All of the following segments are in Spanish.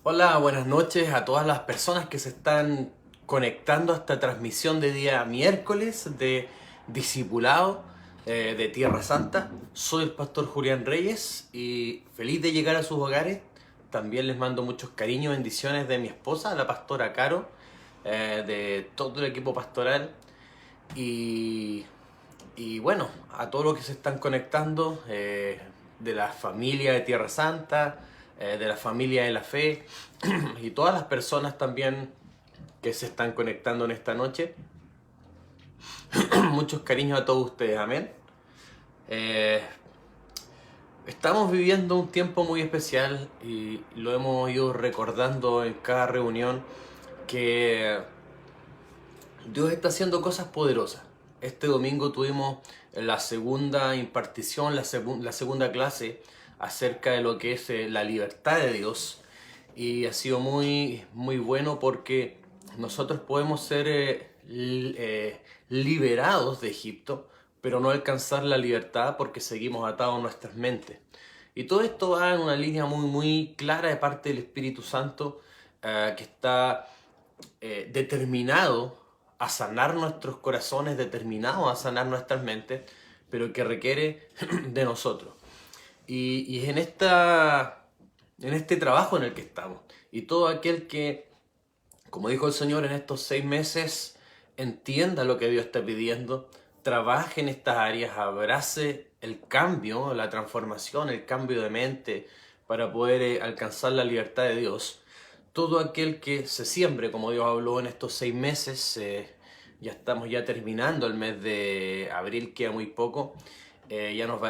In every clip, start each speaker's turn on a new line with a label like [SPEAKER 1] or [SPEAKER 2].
[SPEAKER 1] Hola, buenas noches a todas las personas que se están conectando a esta transmisión de día miércoles de Discipulado de Tierra Santa. Soy el pastor Julián Reyes y feliz de llegar a sus hogares. También les mando muchos cariños y bendiciones de mi esposa, la pastora Caro, de todo el equipo pastoral y, y bueno, a todos los que se están conectando, de la familia de Tierra Santa, de la familia de la fe y todas las personas también que se están conectando en esta noche. Muchos cariños a todos ustedes, amén. Eh, Estamos viviendo un tiempo muy especial y lo hemos ido recordando en cada reunión, que Dios está haciendo cosas poderosas. Este domingo tuvimos la segunda impartición, la segunda clase acerca de lo que es la libertad de Dios. Y ha sido muy bueno porque nosotros podemos ser liberados de Egipto, pero no alcanzar la libertad porque seguimos atados a nuestras mentes. Y todo esto va en una línea muy clara de parte del Espíritu Santo, que está determinado a sanar nuestros corazones, determinado a sanar nuestras mentes, pero que requiere de nosotros. Y es en este trabajo en el que estamos. Y todo aquel que, como dijo el Señor, en estos 6 meses entienda lo que Dios está pidiendo, trabaje en estas áreas, abrace el cambio, la transformación, el cambio de mente para poder alcanzar la libertad de Dios. Todo aquel que se siembre, como Dios habló en estos 6 meses, ya estamos ya terminando el mes de abril, queda muy poco, ya nos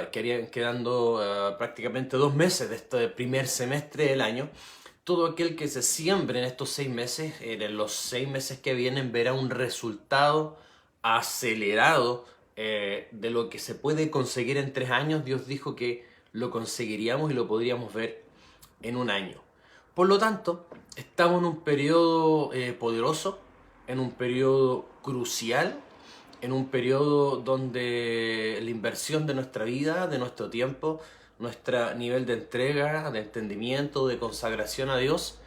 [SPEAKER 1] quedando prácticamente 2 meses de este primer semestre del año. Todo aquel que se siembre en estos 6 meses, en los 6 meses que vienen, verá un resultado acelerado de lo que se puede conseguir en 3 años. Dios dijo que lo conseguiríamos y lo podríamos ver en un año. Por lo tanto, estamos en un periodo poderoso, en un periodo crucial, en un periodo donde la inversión de nuestra vida, de nuestro tiempo, nuestro nivel de entrega, de entendimiento, de consagración a Dios,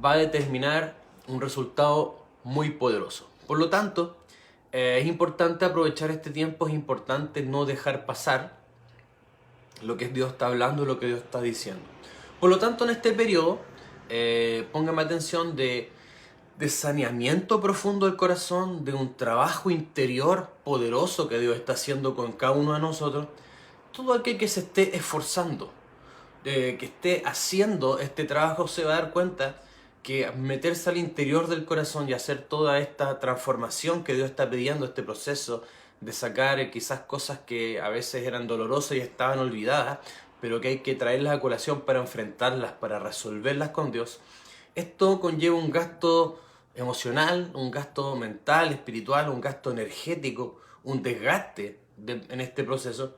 [SPEAKER 1] va a determinar un resultado muy poderoso. Por lo tanto, es importante aprovechar este tiempo, es importante no dejar pasar lo que Dios está hablando, lo que Dios está diciendo. Por lo tanto, en este periodo, póngame atención de saneamiento profundo del corazón, de un trabajo interior poderoso que Dios está haciendo con cada uno de nosotros. Todo aquel que se esté esforzando, que esté haciendo este trabajo, se va a dar cuenta que meterse al interior del corazón y hacer toda esta transformación que Dios está pidiendo, este proceso de sacar quizás cosas que a veces eran dolorosas y estaban olvidadas, pero que hay que traerlas a colación para enfrentarlas, para resolverlas con Dios. Esto conlleva un gasto emocional, un gasto mental, espiritual, un gasto energético, un desgaste en este proceso.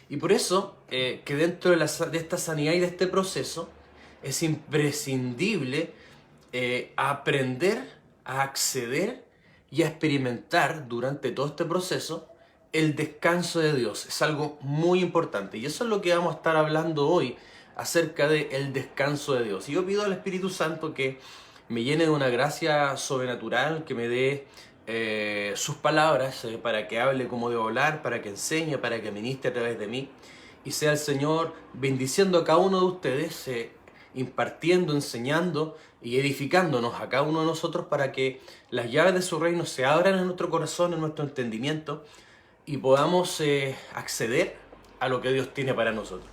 [SPEAKER 1] Y por eso, que dentro de esta sanidad y de este proceso, es imprescindible aprender a acceder y a experimentar durante todo este proceso el descanso de Dios. Es algo muy importante y eso es lo que vamos a estar hablando hoy, acerca del descanso de Dios. Y yo pido al Espíritu Santo que me llene de una gracia sobrenatural, que me dé sus palabras, para que hable como debo hablar, para que enseñe, para que ministre a través de mí, y sea el Señor bendiciendo a cada uno de ustedes, impartiendo, enseñando y edificándonos a cada uno de nosotros, para que las llaves de su reino se abran en nuestro corazón, en nuestro entendimiento, y podamos acceder a lo que Dios tiene para nosotros.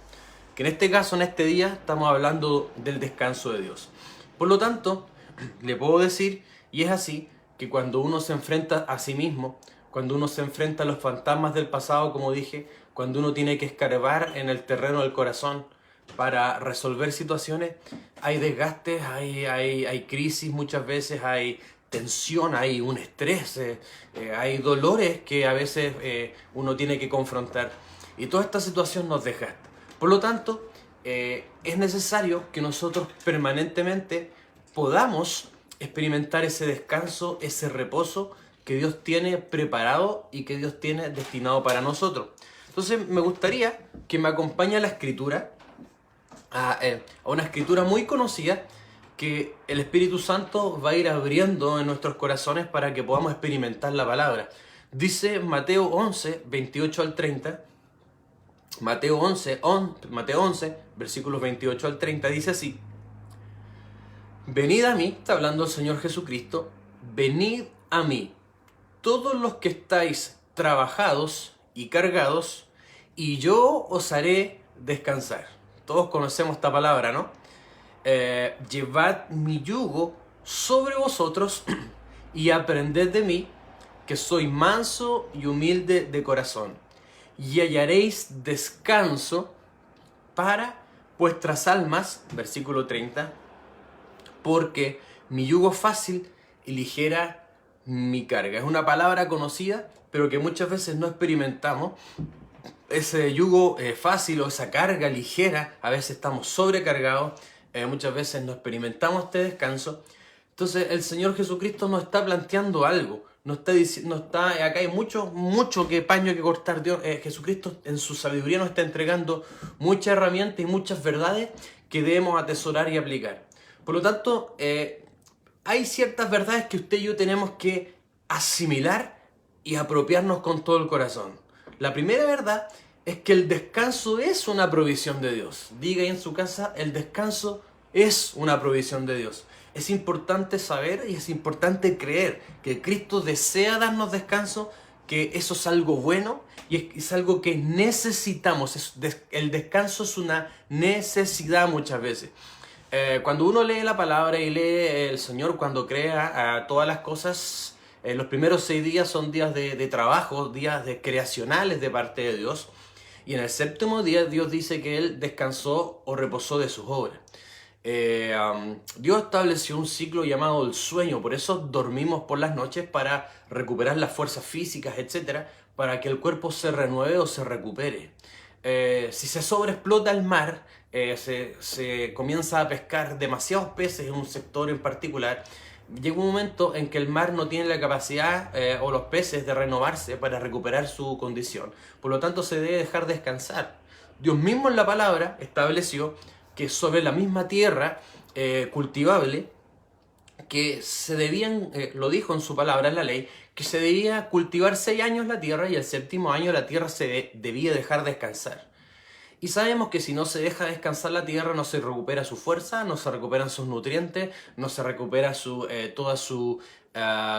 [SPEAKER 1] Que en este caso, en este día, estamos hablando del descanso de Dios. Por lo tanto, le puedo decir, y es así, que cuando uno se enfrenta a sí mismo, cuando uno se enfrenta a los fantasmas del pasado, como dije, cuando uno tiene que escarbar en el terreno del corazón para resolver situaciones, hay desgastes, hay crisis muchas veces, hay tensión, hay un estrés, hay dolores que a veces uno tiene que confrontar, y toda esta situación nos desgasta. Por lo tanto, es necesario que nosotros permanentemente podamos experimentar ese descanso, ese reposo que Dios tiene preparado y que Dios tiene destinado para nosotros. Entonces me gustaría que me acompañe a la escritura, a una escritura muy conocida, que el Espíritu Santo va a ir abriendo en nuestros corazones para que podamos experimentar la palabra. Dice Mateo 11, 28 al 30, Mateo 11, versículos 28 al 30, dice así: Venid a mí, está hablando el Señor Jesucristo, venid a mí, todos los que estáis trabajados y cargados, y yo os haré descansar. Todos conocemos esta palabra, ¿no? Llevad mi yugo sobre vosotros y aprended de mí, que soy manso y humilde de corazón, y hallaréis descanso para vuestras almas, versículo 30, porque mi yugo es fácil y ligera mi carga. Es una palabra conocida, pero que muchas veces no experimentamos. Ese yugo fácil o esa carga ligera, a veces estamos sobrecargados, muchas veces no experimentamos este descanso. Entonces el Señor Jesucristo nos está planteando algo, acá hay mucho paño que cortar. Jesucristo en su sabiduría nos está entregando muchas herramientas y muchas verdades que debemos atesorar y aplicar. Por lo tanto, hay ciertas verdades que usted y yo tenemos que asimilar y apropiarnos con todo el corazón. La primera verdad es que el descanso es una provisión de Dios. Diga ahí en su casa, el descanso es una provisión de Dios. Es importante saber y es importante creer que Cristo desea darnos descanso, que eso es algo bueno y es algo que necesitamos. El descanso es una necesidad muchas veces. Cuando uno lee la palabra y lee el Señor cuando crea todas las cosas, los primeros 6 días son días de trabajo, días creacionales de parte de Dios. Y en el 7º día Dios dice que Él descansó o reposó de sus obras. Dios estableció un ciclo llamado el sueño, por eso dormimos por las noches para recuperar las fuerzas físicas, etcétera, para que el cuerpo se renueve o se recupere. Si se sobreexplota el mar, se comienza a pescar demasiados peces en un sector en particular. Llega un momento en que el mar no tiene la capacidad o los peces de renovarse para recuperar su condición. Por lo tanto, se debe dejar descansar. Dios mismo en la palabra estableció que sobre la misma tierra cultivable, que se debían, lo dijo en su palabra en la ley, que se debía cultivar 6 años la tierra y el 7º año la tierra se debía dejar descansar. Y sabemos que si no se deja descansar la tierra, no se recupera su fuerza, no se recuperan sus nutrientes, no se recupera toda su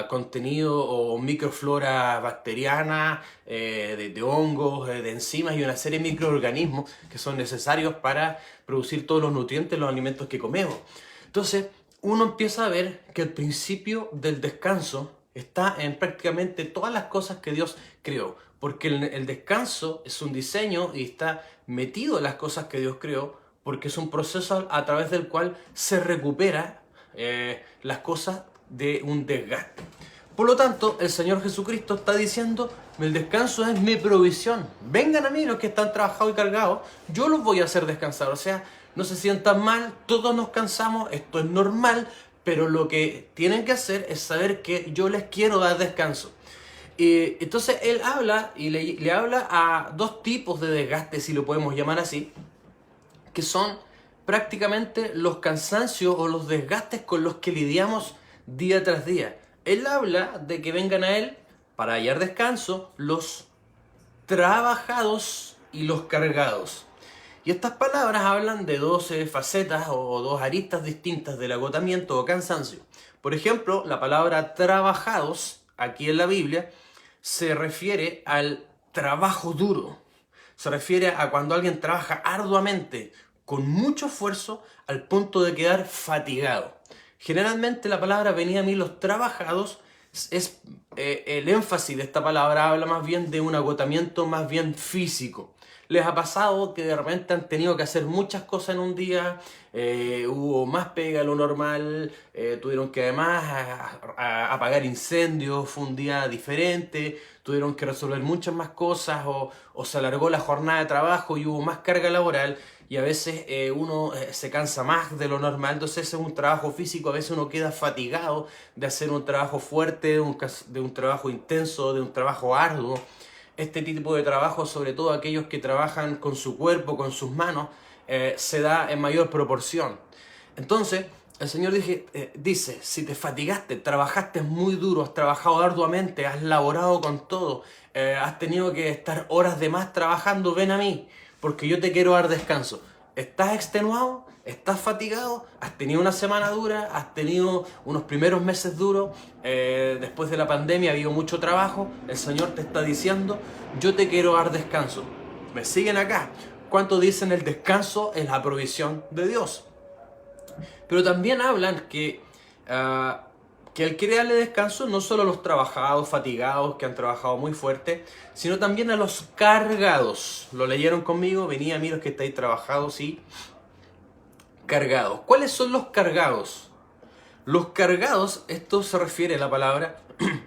[SPEAKER 1] contenido o microflora bacteriana, de hongos, de enzimas y una serie de microorganismos que son necesarios para producir todos los nutrientes, los alimentos que comemos. Entonces, uno empieza a ver que el principio del descanso está en prácticamente todas las cosas que Dios creó, porque el descanso es un diseño y está metido en las cosas que Dios creó, porque es un proceso a través del cual se recupera las cosas de un desgaste. Por lo tanto, el Señor Jesucristo está diciendo: el descanso es mi provisión. Vengan a mí los que están trabajados y cargados, yo los voy a hacer descansar. O sea, no se sientan mal, todos nos cansamos, esto es normal, pero lo que tienen que hacer es saber que yo les quiero dar descanso. Entonces él habla y le habla a 2 tipos de desgaste, si lo podemos llamar así, que son prácticamente los cansancios o los desgastes con los que lidiamos día tras día. Él habla de que vengan a él para hallar descanso los trabajados y los cargados. Y estas palabras hablan de 12 facetas o 2 aristas distintas del agotamiento o cansancio. Por ejemplo, la palabra trabajados, aquí en la Biblia, se refiere al trabajo duro. Se refiere a cuando alguien trabaja arduamente, con mucho esfuerzo, al punto de quedar fatigado. Generalmente la palabra venía a mí los trabajados, el énfasis de esta palabra habla más bien de un agotamiento más bien físico. ¿Les ha pasado que de repente han tenido que hacer muchas cosas en un día? Hubo más pega de lo normal, tuvieron que además apagar incendios, fue un día diferente, tuvieron que resolver muchas más cosas o se alargó la jornada de trabajo y hubo más carga laboral y a veces uno se cansa más de lo normal, entonces es un trabajo físico, a veces uno queda fatigado de hacer un trabajo fuerte, de un trabajo intenso, de un trabajo arduo. Este tipo de trabajo, sobre todo aquellos que trabajan con su cuerpo, con sus manos, se da en mayor proporción. Entonces, el Señor dice, si te fatigaste, trabajaste muy duro, has trabajado arduamente, has laborado con todo, has tenido que estar horas de más trabajando, ven a mí, porque yo te quiero dar descanso. ¿Estás extenuado? ¿Estás fatigado? ¿Has tenido una semana dura? ¿Has tenido unos primeros meses duros? Después de la pandemia ha habido mucho trabajo. El Señor te está diciendo, yo te quiero dar descanso. ¿Me siguen acá? ¿Cuánto dicen el descanso es la provisión de Dios? Pero también hablan que Él quiere darle descanso no solo a los trabajados, fatigados, que han trabajado muy fuerte, sino también a los cargados. ¿Lo leyeron conmigo? Venía a mí los que estáis trabajados y cargados. ¿Cuáles son los cargados? Los cargados, esto se refiere a la palabra,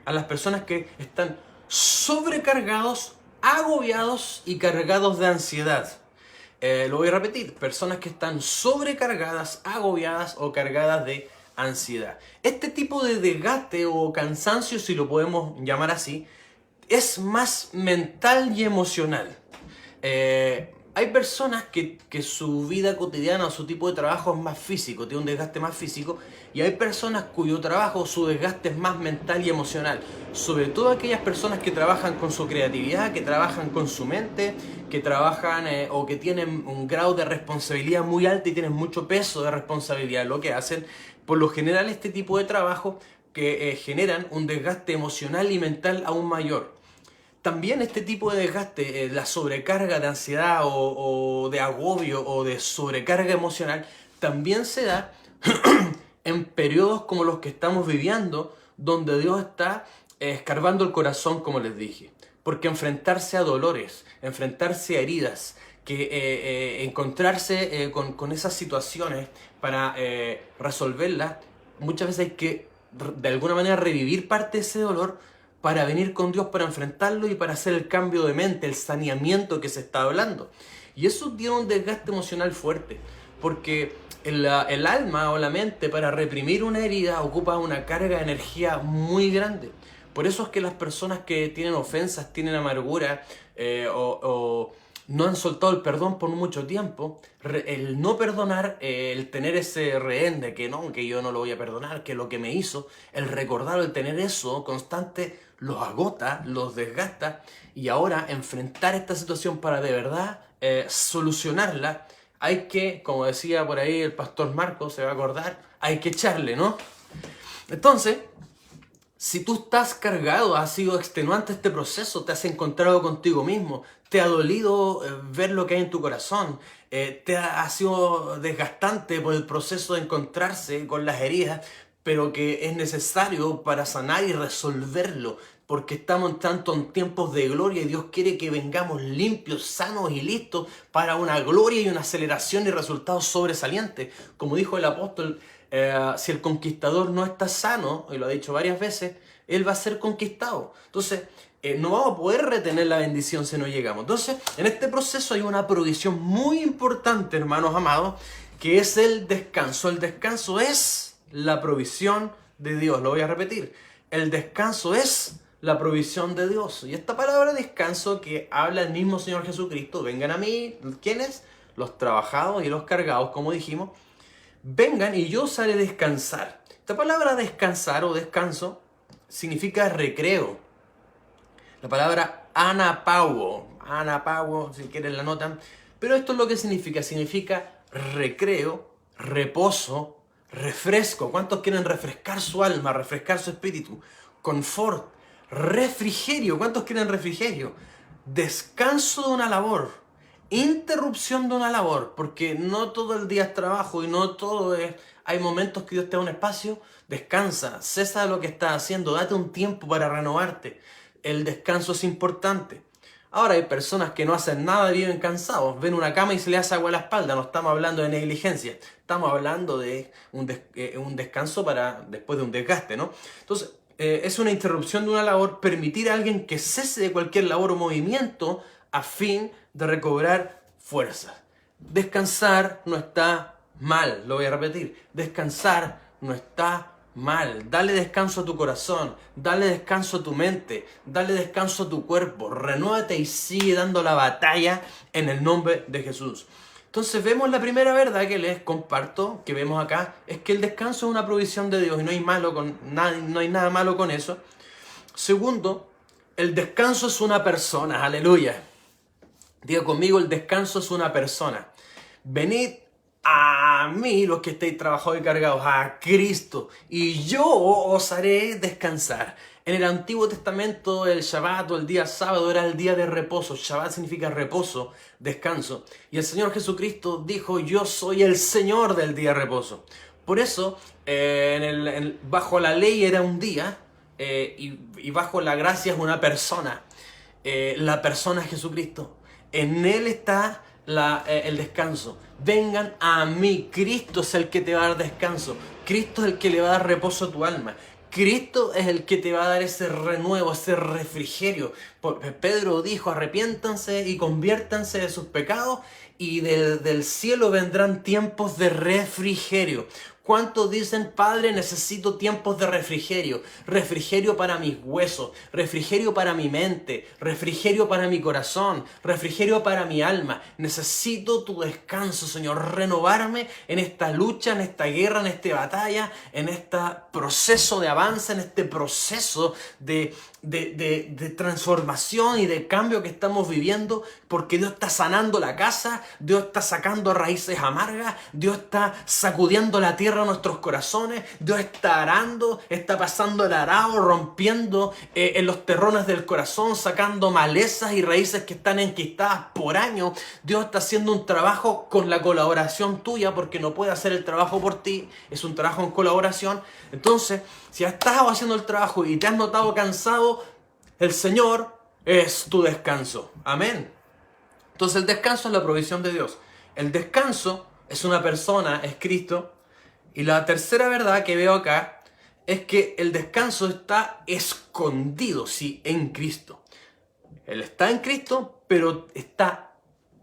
[SPEAKER 1] a las personas que están sobrecargados, agobiados y cargados de ansiedad. Lo voy a repetir, personas que están sobrecargadas, agobiadas o cargadas de ansiedad. Este tipo de desgaste o cansancio, si lo podemos llamar así, es más mental y emocional. Hay personas que su vida cotidiana o su tipo de trabajo es más físico, tiene un desgaste más físico, y hay personas cuyo trabajo, su desgaste es más mental y emocional. Sobre todo aquellas personas que trabajan con su creatividad, que trabajan con su mente, que trabajan o que tienen un grado de responsabilidad muy alto y tienen mucho peso de responsabilidad en lo que hacen. Por lo general, este tipo de trabajo que generan un desgaste emocional y mental aún mayor. También este tipo de desgaste, la sobrecarga de ansiedad o de agobio o de sobrecarga emocional, también se da en periodos como los que estamos viviendo, donde Dios está escarbando el corazón, como les dije. Porque enfrentarse a dolores, enfrentarse a heridas, encontrarse con esas situaciones para resolverlas, muchas veces hay que de alguna manera revivir parte de ese dolor para venir con Dios, para enfrentarlo y para hacer el cambio de mente, el saneamiento que se está hablando. Y eso tiene un desgaste emocional fuerte, porque el alma o la mente, para reprimir una herida, ocupa una carga de energía muy grande. Por eso es que las personas que tienen ofensas, tienen amargura o no han soltado el perdón por mucho tiempo, el no perdonar, el tener ese rehén de que no, que yo no lo voy a perdonar, que lo que me hizo, el recordar, el tener eso constante, los agota, los desgasta, y ahora enfrentar esta situación para de verdad solucionarla, hay que, como decía por ahí el pastor Marcos, se va a acordar, hay que echarle, ¿no? Entonces, si tú estás cargado, ha sido extenuante este proceso, te has encontrado contigo mismo, te ha dolido ver lo que hay en tu corazón, ha sido desgastante por el proceso de encontrarse con las heridas, pero que es necesario para sanar y resolverlo, porque estamos tanto en tiempos de gloria y Dios quiere que vengamos limpios, sanos y listos para una gloria y una aceleración y resultados sobresalientes. Como dijo el apóstol, si el conquistador no está sano, y lo ha dicho varias veces, él va a ser conquistado. Entonces, no vamos a poder retener la bendición si no llegamos. Entonces, en este proceso hay una provisión muy importante, hermanos amados, que es el descanso. El descanso es la provisión de Dios. Lo voy a repetir. El descanso es la provisión de Dios. Y esta palabra descanso que habla el mismo Señor Jesucristo, vengan a mí, ¿quiénes? Los trabajados y los cargados, como dijimos. Vengan y yo os haré descansar. Esta palabra descansar o descanso significa recreo. La palabra anapauo, si quieren la notan, pero esto es lo que significa recreo, reposo, refresco. ¿Cuántos quieren refrescar su alma, refrescar su espíritu? Confort, refrigerio. ¿Cuántos quieren refrigerio? Descanso de una labor, interrupción de una labor, porque no todo el día es trabajo y no todo es... Hay momentos que Dios te da un espacio, descansa, cesa de lo que estás haciendo, date un tiempo para renovarte. El descanso es importante. Ahora hay personas que no hacen nada y viven cansados, ven una cama y se le hace agua a la espalda. No estamos hablando de negligencia, estamos hablando de un descanso para después de un desgaste, ¿no? Entonces, es una interrupción de una labor, permitir a alguien que cese de cualquier labor o movimiento a fin de recobrar fuerzas. Descansar no está mal, lo voy a repetir. Descansar no está mal. Dale descanso a tu corazón, dale descanso a tu mente, dale descanso a tu cuerpo. Renuévate y sigue dando la batalla en el nombre de Jesús. Entonces vemos la primera verdad que les comparto, que vemos acá, es que el descanso es una provisión de Dios y no hay nada malo con eso. Segundo, el descanso es una persona, aleluya. Diga conmigo, el descanso es una persona. Venid a mí, los que estéis trabajados y cargados, a Cristo, y yo os haré descansar. En el Antiguo Testamento, el Shabbat o el día sábado era el día de reposo. Shabbat significa reposo, descanso. Y el Señor Jesucristo dijo, yo soy el Señor del día de reposo. Por eso, bajo la ley era un día, y bajo la gracia es una persona. La persona es Jesucristo. En Él está el descanso. Vengan a mí. Cristo es el que te va a dar descanso. Cristo es el que le va a dar reposo a tu alma. Cristo es el que te va a dar ese renuevo, ese refrigerio. Pedro dijo, arrepiéntanse y conviértanse de sus pecados y del cielo vendrán tiempos de refrigerio. ¿Cuántos dicen, Padre, necesito tiempos de refrigerio? Refrigerio para mis huesos, refrigerio para mi mente, refrigerio para mi corazón, refrigerio para mi alma. Necesito tu descanso, Señor. Renovarme en esta lucha, en esta guerra, en esta batalla, en este proceso de avance, en este proceso de transformación y de cambio que estamos viviendo, porque Dios está sanando la casa, Dios está sacando raíces amargas, Dios está sacudiendo la tierra a nuestros corazones, Dios está arando, está pasando el arado, rompiendo en los terrones del corazón, sacando malezas y raíces que están enquistadas por años. Dios está haciendo un trabajo con la colaboración tuya, porque no puede hacer el trabajo por ti, es un trabajo en colaboración. Entonces, si has estado haciendo el trabajo y te has notado cansado, el Señor es tu descanso. Amén. Entonces el descanso es la provisión de Dios. El descanso es una persona, es Cristo. Y la tercera verdad que veo acá es que el descanso está escondido, sí, en Cristo. Él está en Cristo, pero está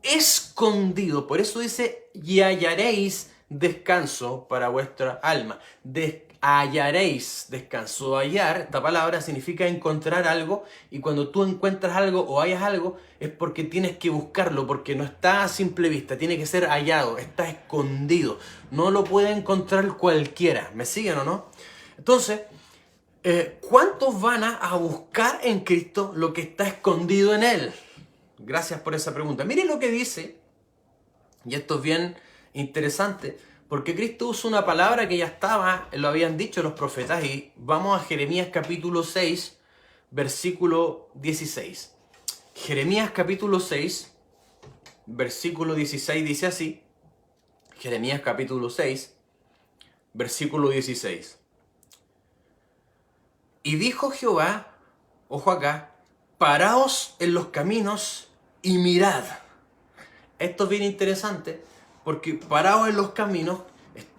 [SPEAKER 1] escondido. Por eso dice, y hallaréis descanso para vuestra alma. Hallaréis descanso. Hallar, esta palabra significa encontrar algo, y cuando tú encuentras algo o hallas algo es porque tienes que buscarlo, porque no está a simple vista, tiene que ser hallado, está escondido, no lo puede encontrar cualquiera. ¿Me siguen o no? Entonces, ¿cuántos van a buscar en Cristo lo que está escondido en Él? Gracias por esa pregunta. Miren lo que dice, y esto es bien interesante, porque Cristo usa una palabra que ya estaba, lo habían dicho los profetas, y vamos a Jeremías capítulo 6, versículo 16. Jeremías capítulo 6, versículo 16 dice así, Jeremías capítulo 6, versículo 16. Y dijo Jehová, ojo acá, paraos en los caminos y mirad. Esto es bien interesante, porque paraos en los caminos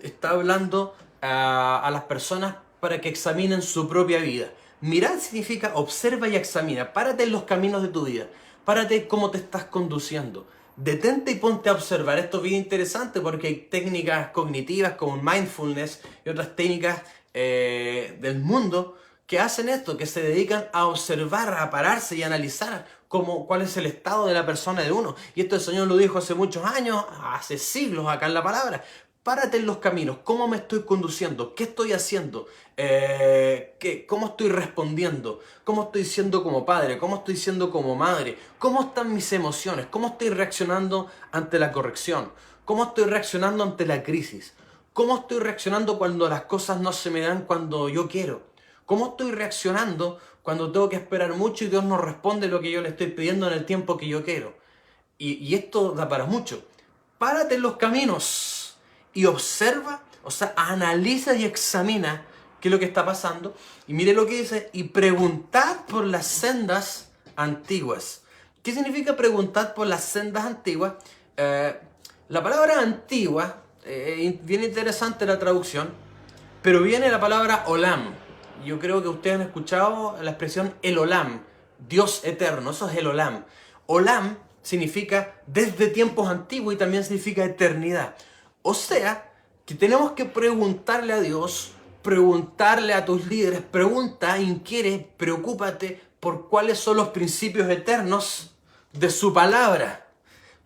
[SPEAKER 1] está hablando a las personas para que examinen su propia vida. Mirad significa observa y examina. Párate en los caminos de tu vida. Párate cómo te estás conduciendo. Detente y ponte a observar. Esto es bien interesante porque hay técnicas cognitivas como mindfulness y otras técnicas del mundo que hacen esto, que se dedican a observar, a pararse y a analizar cuál es el estado de la persona de uno. Y esto el Señor lo dijo hace muchos años, hace siglos acá en la palabra. Párate en los caminos. ¿Cómo me estoy conduciendo? ¿Qué estoy haciendo? ¿Cómo estoy respondiendo? ¿Cómo estoy siendo como padre? ¿Cómo estoy siendo como madre? ¿Cómo están mis emociones? ¿Cómo estoy reaccionando ante la corrección? ¿Cómo estoy reaccionando ante la crisis? ¿Cómo estoy reaccionando cuando las cosas no se me dan cuando yo quiero? ¿Cómo estoy reaccionando cuando tengo que esperar mucho y Dios no responde lo que yo le estoy pidiendo en el tiempo que yo quiero? Y esto da para mucho. Párate en los caminos y observa, o sea, analiza y examina qué es lo que está pasando. Y mire lo que dice, y preguntad por las sendas antiguas. ¿Qué significa preguntad por las sendas antiguas? La palabra antigua, bien interesante la traducción, pero viene la palabra olam. Yo creo que ustedes han escuchado la expresión el olam, Dios eterno, eso es el olam. Olam significa desde tiempos antiguos y también significa eternidad. O sea, que tenemos que preguntarle a Dios, preguntarle a tus líderes, pregunta, inquiere, preocúpate por cuáles son los principios eternos de su palabra.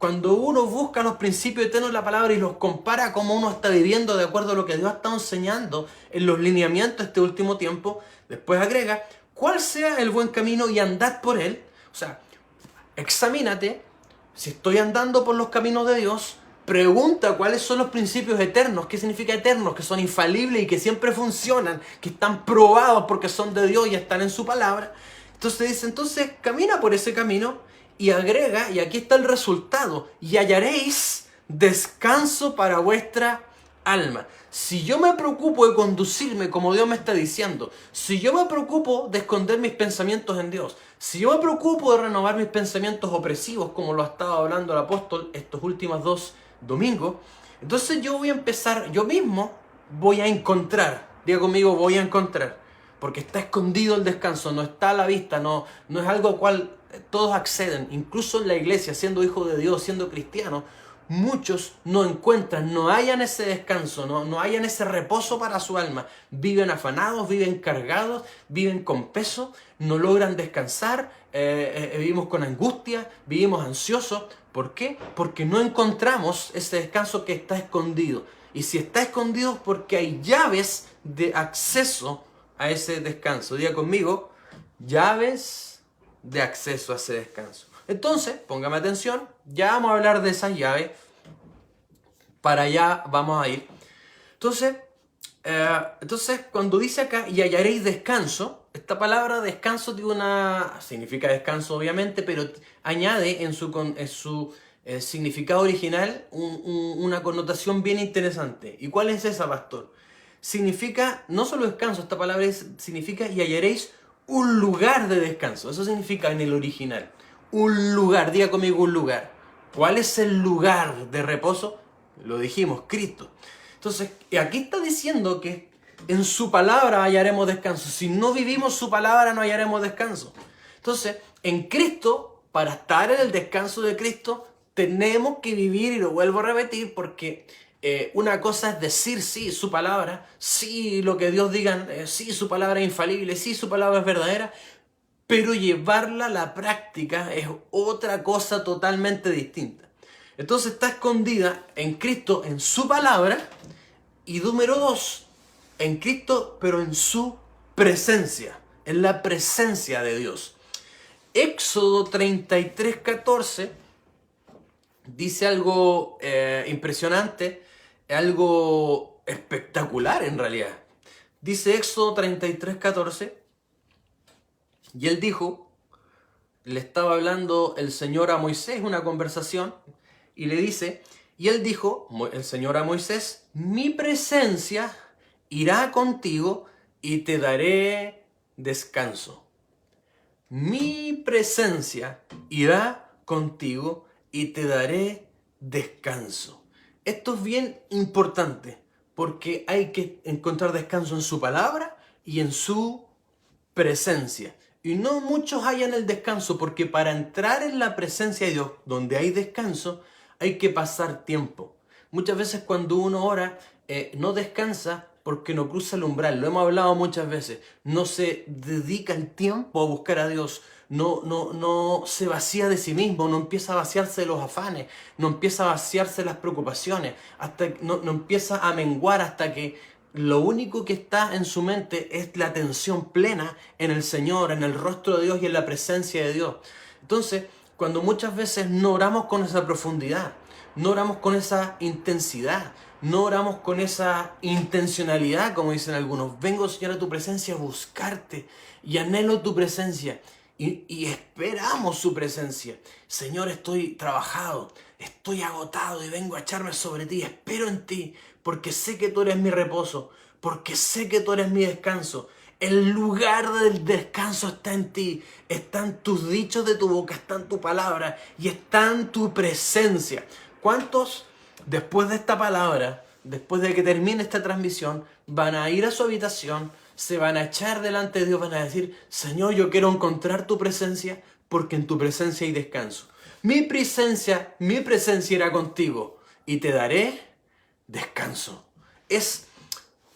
[SPEAKER 1] Cuando uno busca los principios eternos de la palabra y los compara como uno está viviendo de acuerdo a lo que Dios ha estado enseñando en los lineamientos de este último tiempo, después agrega, cuál sea el buen camino y andad por él. O sea, examínate si estoy andando por los caminos de Dios. Pregunta cuáles son los principios eternos. ¿Qué significa eternos? Que son infalibles y que siempre funcionan, que están probados porque son de Dios y están en su palabra. Entonces dice, entonces camina por ese camino y agrega, y aquí está el resultado, y hallaréis descanso para vuestra alma. Si yo me preocupo de conducirme como Dios me está diciendo, si yo me preocupo de esconder mis pensamientos en Dios, si yo me preocupo de renovar mis pensamientos opresivos, como lo ha estado hablando el apóstol estos últimos 2 domingos, entonces yo voy a empezar, yo mismo voy a encontrar, diga conmigo, voy a encontrar, porque está escondido el descanso, no está a la vista, no es algo al cual todos acceden, incluso en la iglesia, siendo hijos de Dios, siendo cristianos, muchos no encuentran, no hallan ese descanso, no hallan ese reposo para su alma. Viven afanados, viven cargados, viven con peso, no logran descansar, vivimos con angustia, vivimos ansiosos. ¿Por qué? Porque no encontramos ese descanso que está escondido. Y si está escondido es porque hay llaves de acceso a ese descanso. Diga conmigo, llaves de acceso a ese descanso. Entonces, póngame atención, ya vamos a hablar de esas llaves, para allá vamos a ir. Entonces, cuando dice acá, y hallaréis descanso, esta palabra descanso significa descanso obviamente, pero añade en su significado original una connotación bien interesante. ¿Y cuál es esa, pastor? Significa, no solo descanso, esta palabra significa y hallaréis un lugar de descanso. Eso significa en el original. Un lugar, diga conmigo un lugar. ¿Cuál es el lugar de reposo? Lo dijimos, Cristo. Entonces, aquí está diciendo que en su palabra hallaremos descanso. Si no vivimos su palabra, no hallaremos descanso. Entonces, en Cristo, para estar en el descanso de Cristo, tenemos que vivir, y lo vuelvo a repetir, porque una cosa es decir sí, su palabra, sí, lo que Dios diga, sí, su palabra es infalible, sí, su palabra es verdadera, pero llevarla a la práctica es otra cosa totalmente distinta. Entonces está escondida en Cristo, en su palabra, y número 2, en Cristo, pero en su presencia, en la presencia de Dios. Éxodo 33:14 dice algo impresionante, algo espectacular en realidad. Dice Éxodo 33:14, y él dijo, le estaba hablando el Señor a Moisés, una conversación, y le dice, y él dijo, el Señor a Moisés, mi presencia irá contigo y te daré descanso. Mi presencia irá contigo y te daré descanso. Esto es bien importante porque hay que encontrar descanso en su palabra y en su presencia. Y no muchos hallan el descanso porque para entrar en la presencia de Dios, donde hay descanso, hay que pasar tiempo. Muchas veces cuando uno ora, no descansa porque no cruza el umbral. Lo hemos hablado muchas veces. No se dedica el tiempo a buscar a Dios. No se vacía de sí mismo. No empieza a vaciarse de los afanes. No empieza a vaciarse de las preocupaciones. No empieza a menguar hasta que lo único que está en su mente es la atención plena en el Señor, en el rostro de Dios y en la presencia de Dios. Entonces, cuando muchas veces no oramos con esa profundidad, no oramos con esa intensidad, no oramos con esa intencionalidad, como dicen algunos. Vengo, Señor, a tu presencia a buscarte y anhelo tu presencia y esperamos su presencia. Señor, estoy trabajado, estoy agotado y vengo a echarme sobre ti, espero en ti, porque sé que tú eres mi reposo, porque sé que tú eres mi descanso. El lugar del descanso está en ti, están tus dichos de tu boca, está en tu palabra y está en tu presencia. ¿Cuántos después de esta palabra, después de que termine esta transmisión, van a ir a su habitación, se van a echar delante de Dios, van a decir, Señor, yo quiero encontrar tu presencia porque en tu presencia hay descanso? Mi presencia irá contigo y te daré descanso.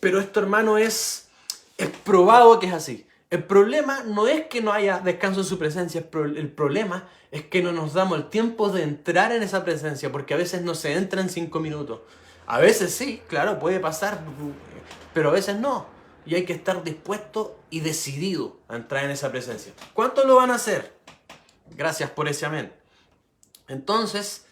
[SPEAKER 1] Pero esto, hermano, es probado que es así. El problema no es que no haya descanso en su presencia, el problema es que no nos damos el tiempo de entrar en esa presencia, porque a veces no se entra en 5 minutos. A veces sí, claro, puede pasar, pero a veces no. Y hay que estar dispuesto y decidido a entrar en esa presencia. ¿Cuántos lo van a hacer? Gracias por ese amén. Entonces,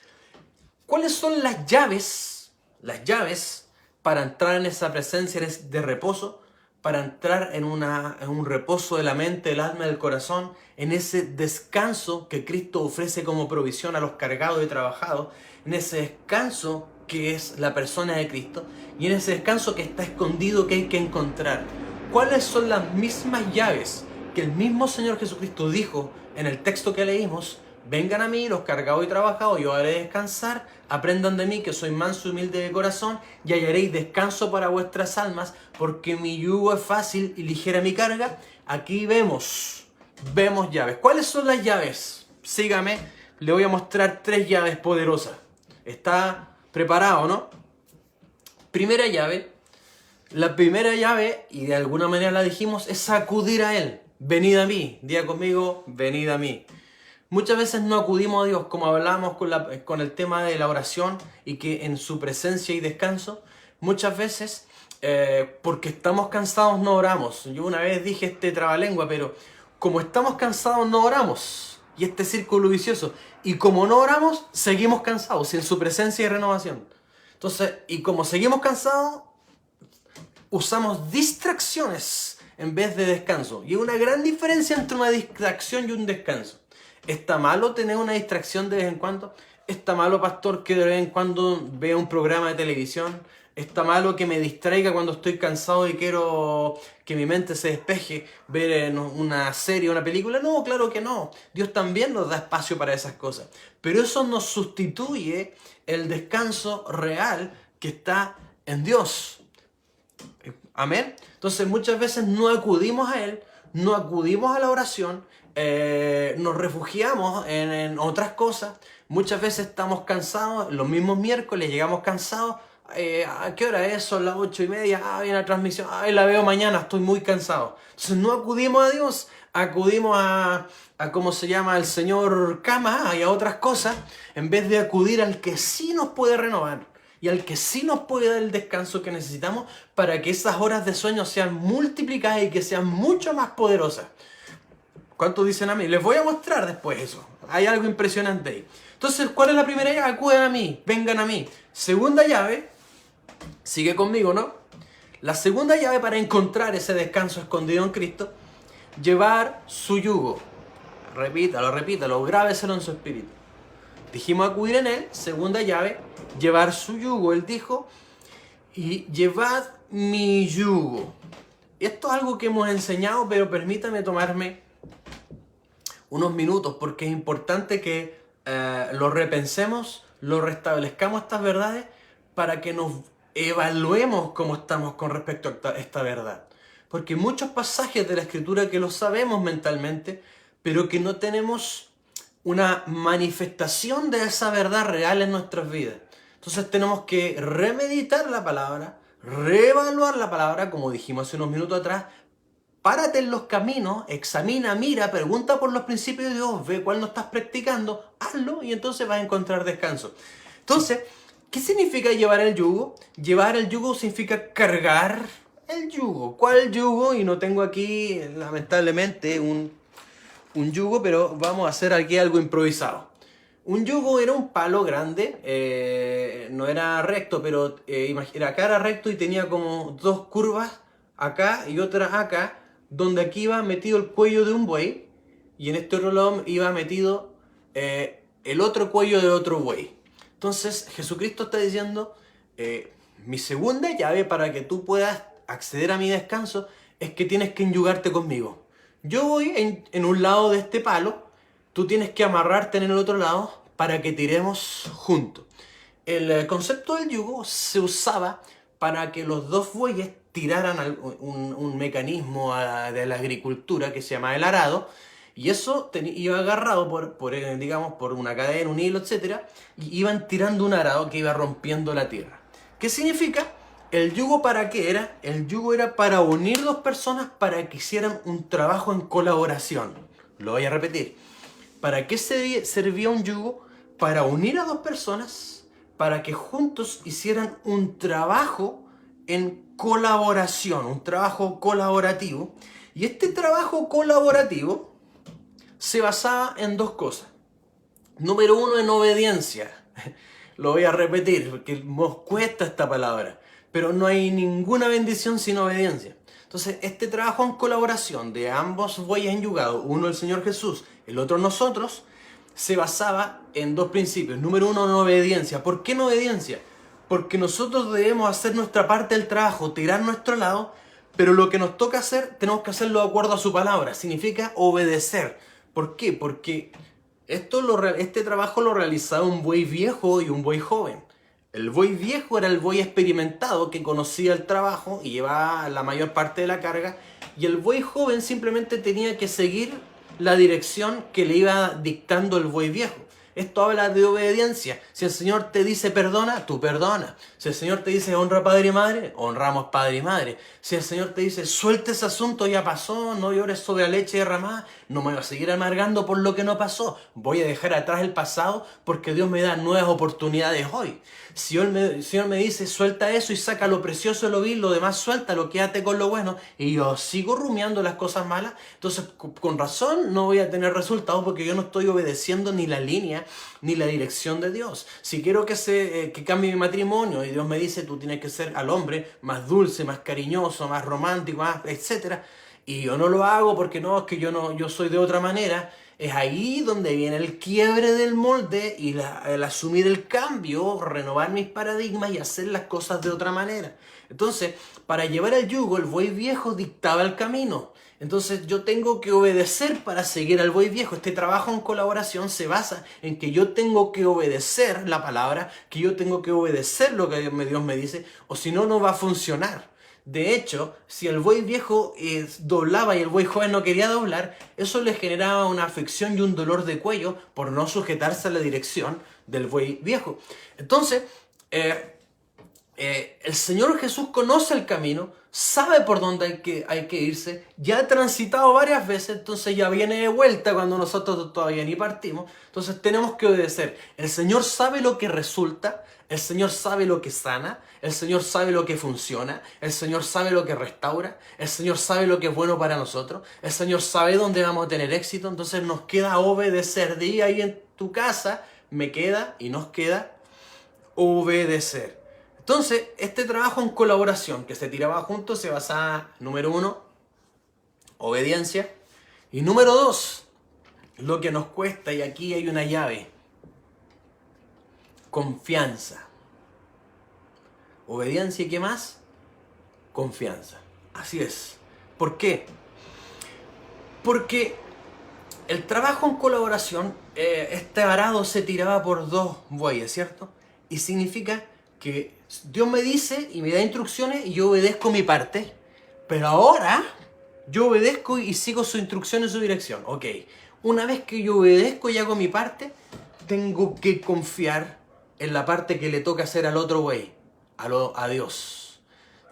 [SPEAKER 1] ¿cuáles son las llaves? Las llaves para entrar en esa presencia de reposo, para entrar en un reposo de la mente, del alma, del corazón, en ese descanso que Cristo ofrece como provisión a los cargados y trabajados, en ese descanso que es la persona de Cristo, y en ese descanso que está escondido, que hay que encontrar. ¿Cuáles son las mismas llaves que el mismo Señor Jesucristo dijo en el texto que leímos? Vengan a mí los cargados y trabajados, yo haré descansar, aprendan de mí que soy manso y humilde de corazón, y hallaréis descanso para vuestras almas, porque mi yugo es fácil y ligera mi carga. Aquí vemos llaves. ¿Cuáles son las llaves? Sígame, le voy a mostrar 3 llaves poderosas. ¿Está preparado, no? Primera llave. La primera llave, y de alguna manera la dijimos, es acudir a Él. Venid a mí. Diga conmigo, venid a mí. Muchas veces no acudimos a Dios, como hablamos con el tema de la oración y que en su presencia hay descanso. Muchas veces, porque estamos cansados, no oramos. Yo una vez dije este trabalengua, pero como estamos cansados, no oramos. Y este círculo vicioso. Y como no oramos, seguimos cansados, sin su presencia y renovación. Entonces, y como seguimos cansados, usamos distracciones en vez de descanso. Y hay una gran diferencia entre una distracción y un descanso. ¿Está malo tener una distracción de vez en cuando? ¿Está malo, pastor, que de vez en cuando vea un programa de televisión? ¿Está malo que me distraiga cuando estoy cansado y quiero que mi mente se despeje, ver una serie o una película? No, claro que no. Dios también nos da espacio para esas cosas. Pero eso no sustituye el descanso real que está en Dios. Amén. Entonces muchas veces no acudimos a Él, no acudimos a la oración, nos refugiamos en otras cosas. Muchas veces estamos cansados, los mismos miércoles llegamos cansados. ¿A qué hora es? Son las 8:30. Viene la transmisión. La veo mañana, estoy muy cansado. Entonces no acudimos a Dios, acudimos a ¿cómo se llama? El señor cama y a otras cosas, en vez de acudir al que sí nos puede renovar y al que sí nos puede dar el descanso que necesitamos para que esas horas de sueño sean multiplicadas y que sean mucho más poderosas. ¿Cuántos dicen a mí? Les voy a mostrar después eso. Hay algo impresionante ahí. Entonces, ¿cuál es la primera llave? Acuden a mí, vengan a mí. Segunda llave, sigue conmigo, ¿no? La segunda llave para encontrar ese descanso escondido en Cristo, llevar su yugo. Repítalo, grábeselo en su espíritu. Dijimos acudir en Él. Segunda llave, llevar su yugo. Él dijo, y llevad mi yugo. Esto es algo que hemos enseñado, pero permítame tomarme unos minutos, porque es importante que lo repensemos, lo restablezcamos estas verdades, para que nos evaluemos cómo estamos con respecto a esta verdad. Porque hay muchos pasajes de la Escritura que los sabemos mentalmente, pero que no tenemos una manifestación de esa verdad real en nuestras vidas. Entonces tenemos que remeditar la palabra, reevaluar la palabra, como dijimos hace unos minutos atrás. Párate en los caminos, examina, mira, pregunta por los principios de Dios, ve cuál no estás practicando, hazlo y entonces vas a encontrar descanso. Entonces, ¿qué significa llevar el yugo? Llevar el yugo significa cargar el yugo. ¿Cuál yugo? Y no tengo aquí, lamentablemente, un yugo, pero vamos a hacer aquí algo improvisado. Un yugo era un palo grande, no era recto, pero acá era recto y tenía como 2 curvas, acá y otra acá, donde aquí iba metido el cuello de un buey y en este otro lado iba metido el otro cuello de otro buey. Entonces Jesucristo está diciendo, mi segunda llave para que tú puedas acceder a mi descanso es que tienes que enyugarte conmigo. Yo voy en un lado de este palo, tú tienes que amarrarte en el otro lado para que tiremos juntos. El concepto del yugo se usaba para que los 2 bueyes tiraran un mecanismo de la agricultura que se llama el arado, y eso iba agarrado por una cadena, un hilo, etc. Y iban tirando un arado que iba rompiendo la tierra. ¿Qué significa? ¿El yugo para qué era? El yugo era para unir dos personas para que hicieran un trabajo en colaboración. Lo voy a repetir. ¿Para qué servía un yugo? Para unir a dos personas, para que juntos hicieran un trabajo en colaboración, un trabajo colaborativo. Y este trabajo colaborativo se basaba en dos cosas. Número uno, en obediencia. Lo voy a repetir porque nos cuesta esta palabra, pero no hay ninguna bendición sin obediencia. Entonces, este trabajo en colaboración de ambos bueyes enyugados, uno el Señor Jesús, el otro nosotros, se basaba en dos principios. Número uno, en obediencia. ¿Por qué en obediencia? Porque nosotros debemos hacer nuestra parte del trabajo, tirar nuestro lado, pero lo que nos toca hacer, tenemos que hacerlo de acuerdo a su palabra. Significa obedecer. ¿Por qué? Porque este trabajo lo realizaba un buey viejo y un buey joven. El buey viejo era el buey experimentado que conocía el trabajo y llevaba la mayor parte de la carga, y el buey joven simplemente tenía que seguir la dirección que le iba dictando el buey viejo. Esto habla de obediencia. Si el Señor te dice perdona, tú perdona. Si el Señor te dice honra padre y madre, honramos padre y madre. Si el Señor te dice suelta ese asunto, ya pasó, no llores sobre la leche derramada, no me voy a seguir amargando por lo que no pasó. Voy a dejar atrás el pasado porque Dios me da nuevas oportunidades hoy. Si el Señor me dice suelta eso y saca lo precioso de lo vil, lo demás suéltalo, quédate con lo bueno, y yo sigo rumiando las cosas malas, entonces con razón no voy a tener resultados porque yo no estoy obedeciendo ni la línea ni la dirección de Dios. Si quiero que cambie mi matrimonio y Dios me dice tú tienes que ser al hombre más dulce, más cariñoso, más romántico, más etcétera, y yo no lo hago porque no, es que yo soy de otra manera. Es ahí donde viene el quiebre del molde y el asumir el cambio, renovar mis paradigmas y hacer las cosas de otra manera. Entonces, para llevar el yugo, el buey viejo dictaba el camino. Entonces yo tengo que obedecer para seguir al buey viejo. Este trabajo en colaboración se basa en que yo tengo que obedecer la palabra, que yo tengo que obedecer lo que Dios me dice, o si no, no va a funcionar. De hecho, si el buey viejo doblaba y el buey joven no quería doblar, eso le generaba una aflicción y un dolor de cuello por no sujetarse a la dirección del buey viejo. Entonces, el Señor Jesús conoce el camino, sabe por dónde hay que irse, ya ha transitado varias veces, entonces ya viene de vuelta cuando nosotros todavía ni partimos. Entonces tenemos que obedecer. El Señor sabe lo que resulta, el Señor sabe lo que sana, el Señor sabe lo que funciona, el Señor sabe lo que restaura, el Señor sabe lo que es bueno para nosotros, el Señor sabe dónde vamos a tener éxito, entonces nos queda obedecer. De ahí en tu casa me queda y nos queda obedecer. Entonces, este trabajo en colaboración que se tiraba juntos se basaba, número uno, obediencia, y número dos, lo que nos cuesta, y aquí hay una llave, confianza. Obediencia y ¿qué más? Confianza. Así es. ¿Por qué? Porque el trabajo en colaboración, este arado se tiraba por dos bueyes, ¿cierto? Y significa que Dios me dice y me da instrucciones y yo obedezco mi parte, pero ahora yo obedezco y sigo su instrucción y su dirección. Ok, una vez que yo obedezco y hago mi parte, tengo que confiar en la parte que le toca hacer al otro buey, a Dios.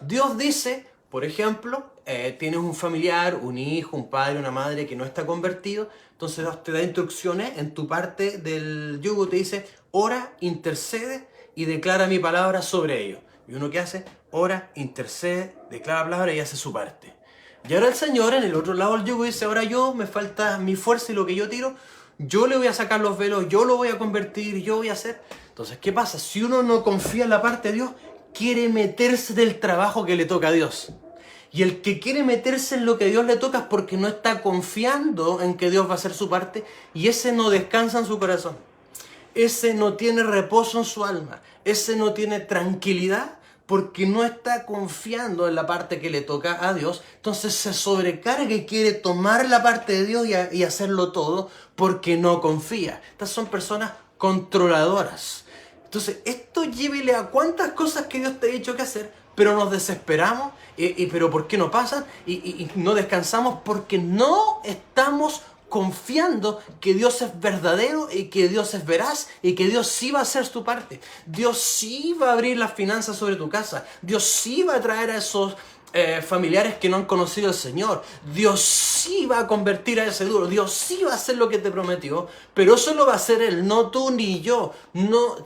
[SPEAKER 1] Dios dice, por ejemplo, tienes un familiar, un hijo, un padre, una madre que no está convertido, entonces Dios te da instrucciones en tu parte del yugo, te dice, ora, intercede y declara mi palabra sobre ellos. Y uno que hace, ora, intercede, declara la palabra y hace su parte. Y ahora el Señor en el otro lado del yugo dice, ahora me falta mi fuerza y lo que yo tiro, yo le voy a sacar los velos, yo lo voy a convertir, yo voy a hacer. Entonces, ¿qué pasa? Si uno no confía en la parte de Dios, quiere meterse del trabajo que le toca a Dios. Y el que quiere meterse en lo que a Dios le toca es porque no está confiando en que Dios va a hacer su parte, y ese no descansa en su corazón. Ese no tiene reposo en su alma, ese no tiene tranquilidad porque no está confiando en la parte que le toca a Dios. Entonces se sobrecarga y quiere tomar la parte de Dios y hacerlo todo porque no confía. Estas son personas controladoras. Entonces esto llévele a cuántas cosas que Dios te ha dicho que hacer, pero nos desesperamos, pero ¿por qué no pasan? Y no descansamos porque no estamos confiando que Dios es verdadero y que Dios es veraz y que Dios sí va a hacer su parte. Dios sí va a abrir las finanzas sobre tu casa. Dios sí va a traer a esos familiares que no han conocido al Señor. Dios sí va a convertir a ese duro. Dios sí va a hacer lo que te prometió. Pero eso lo va a hacer Él, no tú ni yo. No,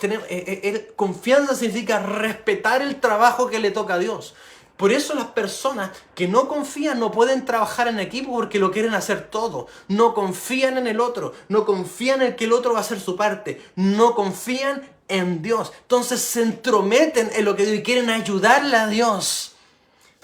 [SPEAKER 1] confianza significa respetar el trabajo que le toca a Dios. Por eso las personas que no confían no pueden trabajar en equipo porque lo quieren hacer todo. No confían en el otro. No confían en que el otro va a hacer su parte. No confían en Dios. Entonces se entrometen en lo que Dios y quieren ayudarle a Dios.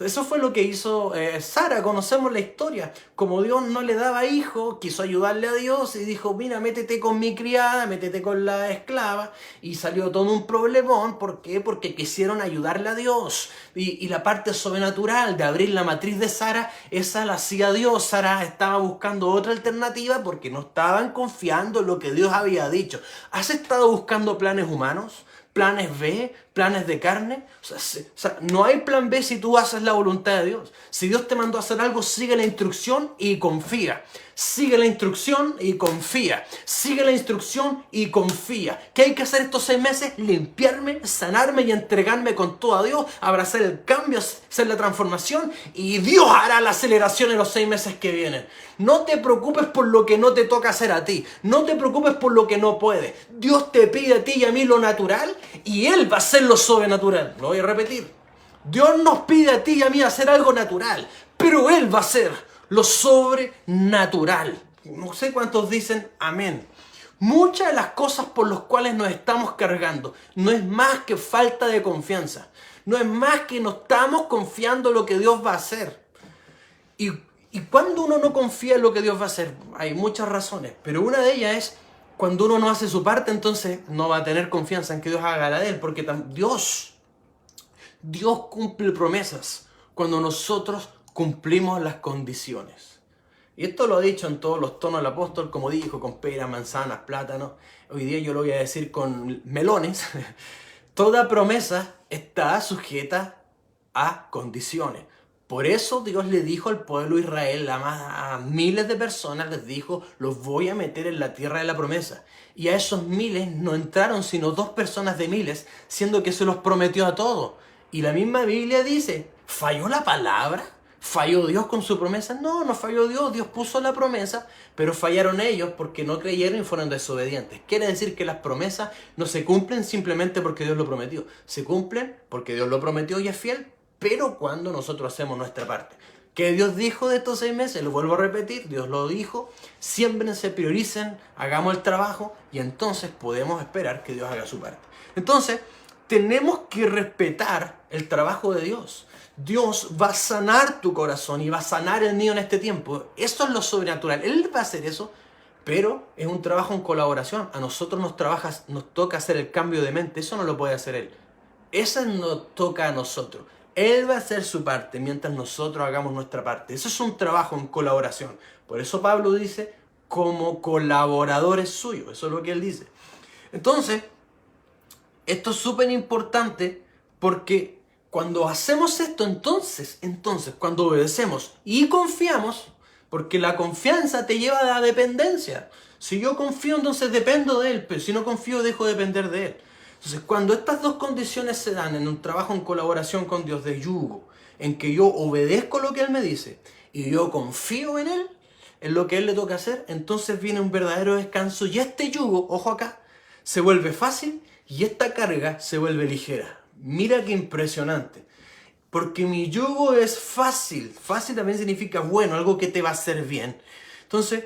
[SPEAKER 1] Eso fue lo que hizo Sara, conocemos la historia. Como Dios no le daba hijo, quiso ayudarle a Dios y dijo, mira, métete con mi criada, métete con la esclava. Y salió todo un problemón. ¿Por qué? Porque quisieron ayudarle a Dios. Y la parte sobrenatural de abrir la matriz de Sara, esa la hacía Dios. Sara estaba buscando otra alternativa porque no estaban confiando en lo que Dios había dicho. ¿Has estado buscando planes humanos? ¿Planes B? ¿Planes de carne? O sea, no hay plan B si tú haces la voluntad de Dios. Si Dios te mandó a hacer algo, sigue la instrucción y confía. Sigue la instrucción y confía. Sigue la instrucción y confía. ¿Qué hay que hacer estos 6 meses? Limpiarme, sanarme y entregarme con todo a Dios. Abrazar el cambio, hacer la transformación. Y Dios hará la aceleración en los 6 meses que vienen. No te preocupes por lo que no te toca hacer a ti. No te preocupes por lo que no puedes. Dios te pide a ti y a mí lo natural y Él va a hacer lo sobrenatural. Lo voy a repetir. Dios nos pide a ti y a mí hacer algo natural, pero Él va a hacer lo sobrenatural. No sé cuántos dicen amén. Muchas de las cosas por las cuales nos estamos cargando no es más que falta de confianza. No es más que no estamos confiando en lo que Dios va a hacer. Y cuando uno no confía en lo que Dios va a hacer, hay muchas razones, pero una de ellas es cuando uno no hace su parte, entonces no va a tener confianza en que Dios haga la de él, porque Dios cumple promesas cuando nosotros cumplimos las condiciones. Y esto lo ha dicho en todos los tonos el apóstol, como dijo, con peras, manzanas, plátanos. Hoy día yo lo voy a decir con melones. Toda promesa está sujeta a condiciones. Por eso Dios le dijo al pueblo de Israel, a miles de personas les dijo, los voy a meter en la tierra de la promesa. Y a esos miles no entraron sino 2 personas de miles, siendo que se los prometió a todos. Y la misma Biblia dice, ¿falló la palabra? ¿Falló Dios con su promesa? No, no falló Dios, Dios puso la promesa, pero fallaron ellos porque no creyeron y fueron desobedientes. Quiere decir que las promesas no se cumplen simplemente porque Dios lo prometió. Se cumplen porque Dios lo prometió y es fiel, pero cuando nosotros hacemos nuestra parte. ¿Qué Dios dijo de estos 6 meses? Lo vuelvo a repetir, Dios lo dijo, siémbrense, prioricen, hagamos el trabajo y entonces podemos esperar que Dios haga su parte. Entonces, tenemos que respetar el trabajo de Dios. Dios va a sanar tu corazón y va a sanar el mío en este tiempo. Eso es lo sobrenatural. Él va a hacer eso, pero es un trabajo en colaboración. A nosotros nos toca hacer el cambio de mente. Eso no lo puede hacer Él. Eso nos toca a nosotros. Él va a hacer su parte mientras nosotros hagamos nuestra parte. Eso es un trabajo en colaboración. Por eso Pablo dice, como colaboradores suyos. Eso es lo que él dice. Entonces, esto es súper importante porque cuando hacemos esto, entonces, cuando obedecemos y confiamos, porque la confianza te lleva a la dependencia. Si yo confío, entonces dependo de Él, pero si no confío, dejo de depender de Él. Entonces, cuando estas 2 condiciones se dan en un trabajo en colaboración con Dios de yugo, en que yo obedezco lo que Él me dice y yo confío en Él, en lo que Él le toca hacer, entonces viene un verdadero descanso y este yugo, ojo acá, se vuelve fácil y esta carga se vuelve ligera. Mira qué impresionante. Porque mi yugo es fácil. Fácil también significa bueno, algo que te va a hacer bien. Entonces,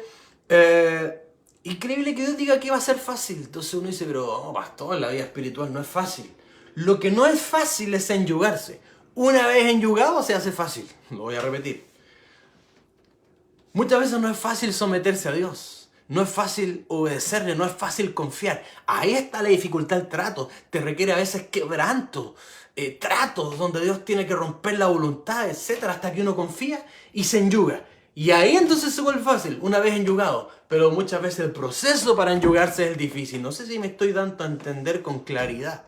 [SPEAKER 1] increíble que Dios diga que va a ser fácil. Entonces uno dice, pero pastor, la vida espiritual no es fácil. Lo que no es fácil es enyugarse. Una vez enyugado se hace fácil. Lo voy a repetir. Muchas veces no es fácil someterse a Dios. No es fácil obedecerle, no es fácil confiar. Ahí está la dificultad del trato. Te requiere a veces quebranto, tratos donde Dios tiene que romper la voluntad, etcétera, hasta que uno confía y se enyuga. Y ahí entonces se vuelve fácil, una vez enyugado. Pero muchas veces el proceso para enyugarse es difícil. No sé si me estoy dando a entender con claridad.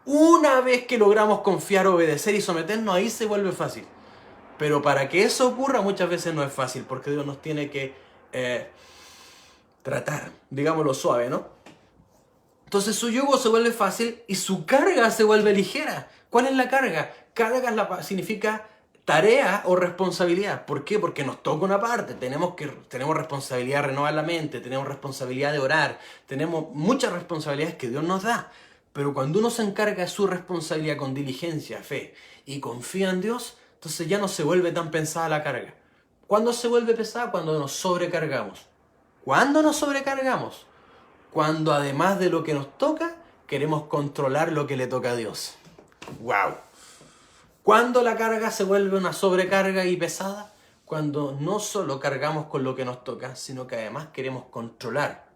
[SPEAKER 1] Una vez que logramos confiar, obedecer y someternos, ahí se vuelve fácil. Pero para que eso ocurra muchas veces no es fácil, porque Dios nos tiene que tratar, digámoslo suave, ¿no? Entonces su yugo se vuelve fácil y su carga se vuelve ligera. ¿Cuál es la carga? Carga significa tarea o responsabilidad. ¿Por qué? Porque nos toca una parte. Tenemos responsabilidad de renovar la mente, tenemos responsabilidad de orar, tenemos muchas responsabilidades que Dios nos da. Pero cuando uno se encarga de su responsabilidad con diligencia, fe y confía en Dios, entonces ya no se vuelve tan pesada la carga. ¿Cuándo se vuelve pesada? Cuando nos sobrecargamos. ¿Cuándo nos sobrecargamos? Cuando además de lo que nos toca, queremos controlar lo que le toca a Dios. ¡Wow! ¿Cuándo la carga se vuelve una sobrecarga y pesada? Cuando no solo cargamos con lo que nos toca, sino que además queremos controlar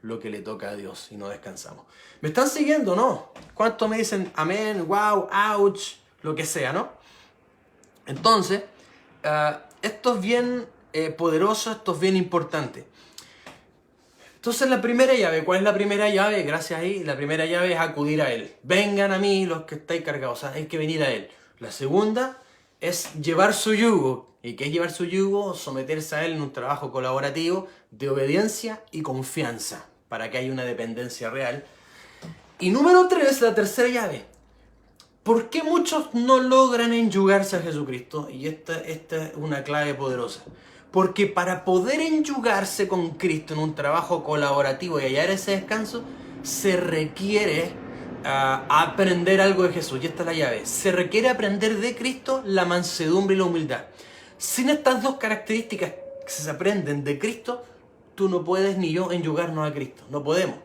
[SPEAKER 1] lo que le toca a Dios y no descansamos. ¿Me están siguiendo, no? ¿Cuántos me dicen amén, wow, ouch, lo que sea, no? Entonces, esto es bien poderoso, esto es bien importante. Entonces la primera llave, ¿cuál es la primera llave? Gracias ahí, la primera llave es acudir a Él. Vengan a mí los que estáis cargados, o sea, hay que venir a Él. La segunda es llevar su yugo. ¿Y qué es llevar su yugo? Someterse a Él en un trabajo colaborativo de obediencia y confianza, para que haya una dependencia real. Y número 3, la tercera llave. ¿Por qué muchos no logran enyugarse a Jesucristo? Y esta es una clave poderosa. Porque para poder enyugarse con Cristo en un trabajo colaborativo y hallar ese descanso, se requiere aprender algo de Jesús. Y esta es la llave. Se requiere aprender de Cristo la mansedumbre y la humildad. Sin estas dos características que se aprenden de Cristo, tú no puedes ni yo enyugarnos a Cristo. No podemos.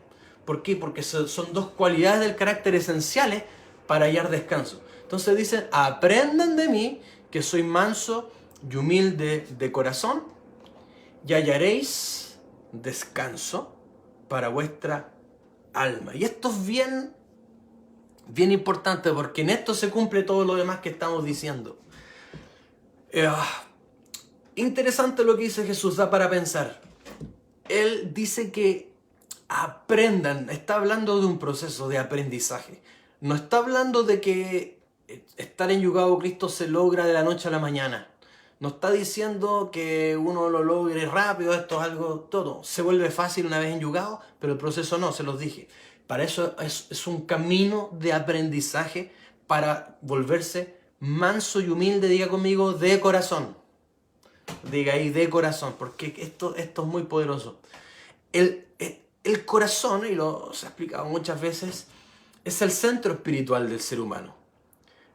[SPEAKER 1] ¿Por qué? Porque son dos cualidades del carácter esenciales para hallar descanso. Entonces dicen, aprendan de mí, que soy manso y humilde de corazón, y hallaréis descanso para vuestra alma. Y esto es bien importante, porque en esto se cumple todo lo demás que estamos diciendo. Interesante lo que dice Jesús, da para pensar. Él dice que aprendan, está hablando de un proceso de aprendizaje. No está hablando de que estar enyugado a Cristo se logra de la noche a la mañana. No está diciendo que uno lo logre rápido, esto es algo todo. Se vuelve fácil una vez enyugado, pero el proceso no, se los dije. Para eso es un camino de aprendizaje para volverse manso y humilde, diga conmigo, de corazón. Diga ahí, de corazón, porque esto es muy poderoso. El corazón, y lo se ha explicado muchas veces, es el centro espiritual del ser humano.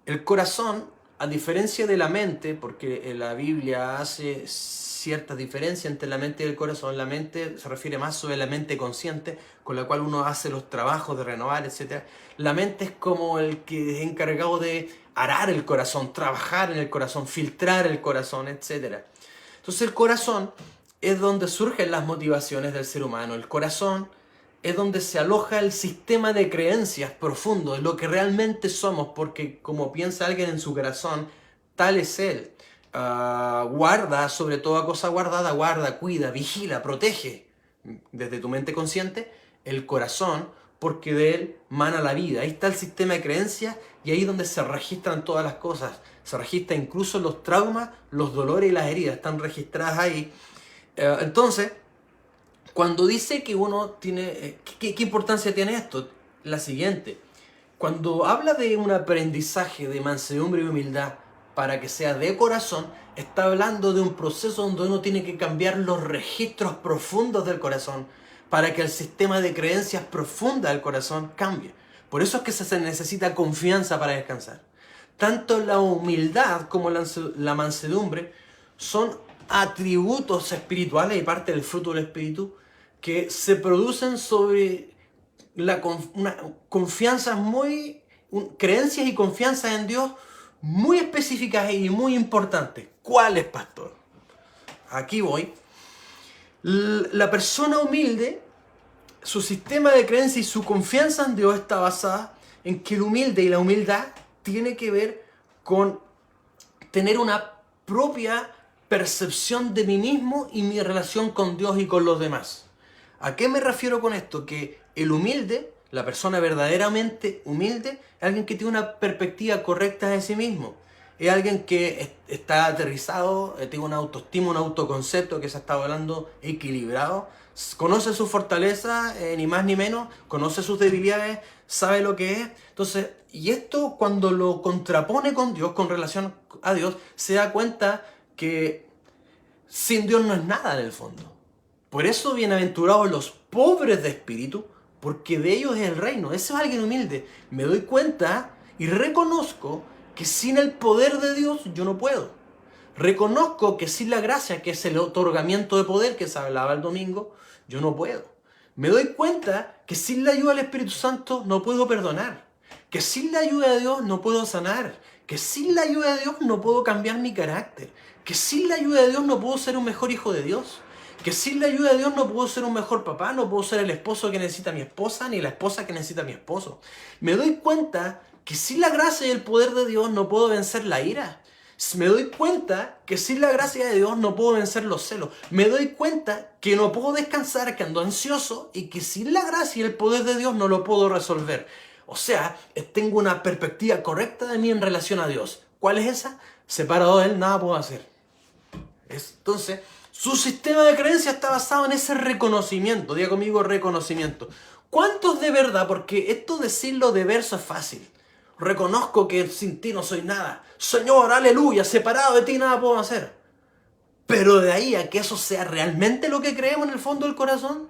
[SPEAKER 1] El corazón, a diferencia de la mente, porque la Biblia hace cierta diferencia entre la mente y el corazón, la mente se refiere más sobre la mente consciente, con la cual uno hace los trabajos de renovar, etc. La mente es como el que es encargado de arar el corazón, trabajar en el corazón, filtrar el corazón, etc. Entonces el corazón es donde surgen las motivaciones del ser humano. El corazón es donde se aloja el sistema de creencias profundo, de lo que realmente somos, porque como piensa alguien en su corazón, tal es él. Guarda, sobre toda cosa guardada, guarda, cuida, vigila, protege, desde tu mente consciente, el corazón, porque de él mana la vida. Ahí está el sistema de creencias y ahí es donde se registran todas las cosas. Se registra incluso los traumas, los dolores y las heridas, están registradas ahí. Entonces, cuando dice que uno tiene... ¿Qué importancia tiene esto? La siguiente. Cuando habla de un aprendizaje de mansedumbre y humildad para que sea de corazón, está hablando de un proceso donde uno tiene que cambiar los registros profundos del corazón para que el sistema de creencias profunda del corazón cambie. Por eso es que se necesita confianza para descansar. Tanto la humildad como la mansedumbre son atributos espirituales y parte del fruto del espíritu que se producen sobre una confianza creencias y confianzas en Dios muy específicas y muy importantes. ¿Cuáles, pastor? Aquí voy. La persona humilde, su sistema de creencia y su confianza en Dios está basada en que el humilde y la humildad tiene que ver con tener una propia percepción de mí mismo y mi relación con Dios y con los demás. ¿A qué me refiero con esto? Que el humilde, la persona verdaderamente humilde, es alguien que tiene una perspectiva correcta de sí mismo. Es alguien que está aterrizado, tiene una autoestima, un autoconcepto que se está hablando equilibrado Conoce su fortaleza, ni más ni menos, conoce sus debilidades, sabe lo que es. Entonces, y esto cuando lo contrapone con Dios, con relación a Dios, se da cuenta que sin Dios no es nada en el fondo. Por eso bienaventurados los pobres de espíritu, porque de ellos es el reino. Ese es alguien humilde. Me doy cuenta y reconozco que sin el poder de Dios yo no puedo. Reconozco que sin la gracia, que es el otorgamiento de poder que se hablaba el domingo, yo no puedo. Me doy cuenta que sin la ayuda del Espíritu Santo no puedo perdonar. Que sin la ayuda de Dios no puedo sanar. Que sin la ayuda de Dios no puedo cambiar mi carácter. Que sin la ayuda de Dios no puedo ser un mejor hijo de Dios. Que sin la ayuda de Dios no puedo ser un mejor papá, no puedo ser el esposo que necesita mi esposa, ni la esposa que necesita mi esposo. Me doy cuenta que sin la gracia y el poder de Dios no puedo vencer la ira. Me doy cuenta que sin la gracia de Dios no puedo vencer los celos. Me doy cuenta que no puedo descansar, que ando ansioso y que sin la gracia y el poder de Dios no lo puedo resolver. O sea, tengo una perspectiva correcta de mí en relación a Dios. ¿Cuál es esa? Separado de Él, nada puedo hacer. Entonces, su sistema de creencias está basado en ese reconocimiento. Diga conmigo, reconocimiento. ¿Cuántos de verdad? Porque esto decirlo de verso es fácil. Reconozco que sin ti no soy nada. Señor, aleluya, separado de ti nada puedo hacer. Pero de ahí a que eso sea realmente lo que creemos en el fondo del corazón,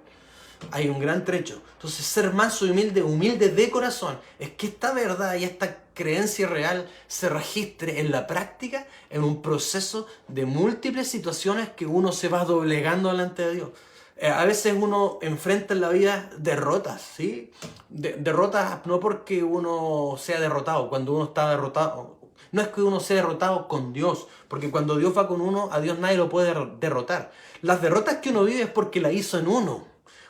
[SPEAKER 1] hay un gran trecho. Entonces, ser manso y humilde de corazón, es que esta verdad y esta creencia real se registre en la práctica, en un proceso de múltiples situaciones que uno se va doblegando delante de Dios. A veces uno enfrenta en la vida derrotas, ¿sí? Derrotas no porque uno sea derrotado, cuando uno está derrotado. No es que uno sea derrotado con Dios, porque cuando Dios va con uno, a Dios nadie lo puede derrotar. Las derrotas que uno vive es porque la hizo en uno,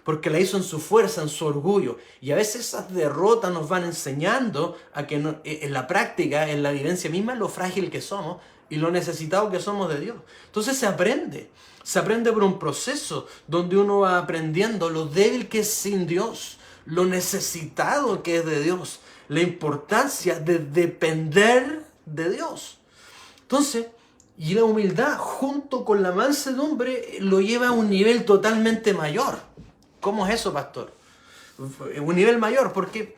[SPEAKER 1] porque la hizo en su fuerza, en su orgullo. Y a veces esas derrotas nos van enseñando a que en la práctica, en la vivencia misma, lo frágil que somos y lo necesitado que somos de Dios. Entonces se aprende por un proceso donde uno va aprendiendo lo débil que es sin Dios, lo necesitado que es de Dios, la importancia de depender de Dios. Entonces, y la humildad junto con la mansedumbre lo lleva a un nivel totalmente mayor. ¿Cómo es eso, pastor? Un nivel mayor, porque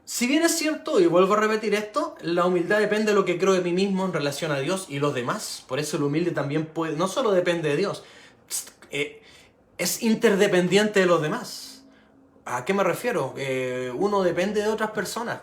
[SPEAKER 1] si bien es cierto, y vuelvo a repetir esto, la humildad depende de lo que creo de mí mismo en relación a Dios y los demás. Por eso el humilde también puede, no solo depende de Dios, es interdependiente de los demás. ¿A qué me refiero? Uno depende de otras personas.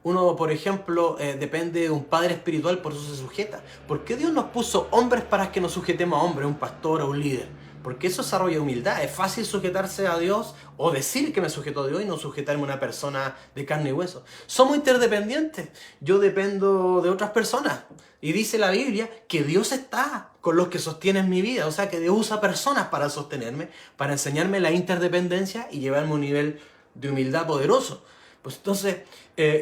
[SPEAKER 1] Uno, por ejemplo, depende de un padre espiritual, por eso se sujeta. ¿Por qué Dios nos puso hombres para que nos sujetemos a hombres, un pastor o un líder? Porque eso desarrolla humildad. Es fácil sujetarse a Dios o decir que me sujeto a Dios y no sujetarme a una persona de carne y hueso. Somos interdependientes. Yo dependo de otras personas. Y dice la Biblia que Dios está con los que sostienen mi vida. O sea, que Dios usa personas para sostenerme, para enseñarme la interdependencia y llevarme a un nivel de humildad poderoso. Pues entonces,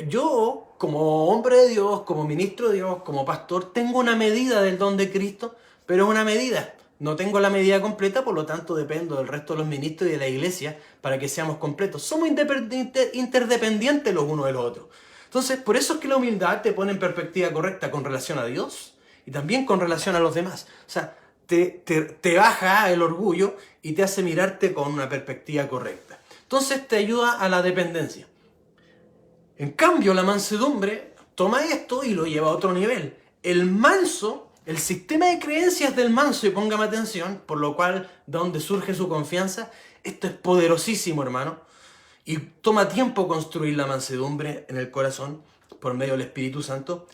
[SPEAKER 1] yo como hombre de Dios, como ministro de Dios, como pastor, tengo una medida del don de Cristo, pero es una medida. No tengo la medida completa, por lo tanto dependo del resto de los ministros y de la iglesia para que seamos completos. Somos interdependientes los unos de los otros. Entonces, por eso es que la humildad te pone en perspectiva correcta con relación a Dios y también con relación a los demás. O sea, te baja el orgullo y te hace mirarte con una perspectiva correcta. Entonces te ayuda a la dependencia. En cambio, la mansedumbre toma esto y lo lleva a otro nivel. El manso, el sistema de creencias del manso, y póngame atención, por lo cual, de donde surge su confianza, esto es poderosísimo, hermano. Y toma tiempo construir la mansedumbre en el corazón por medio del Espíritu Santo.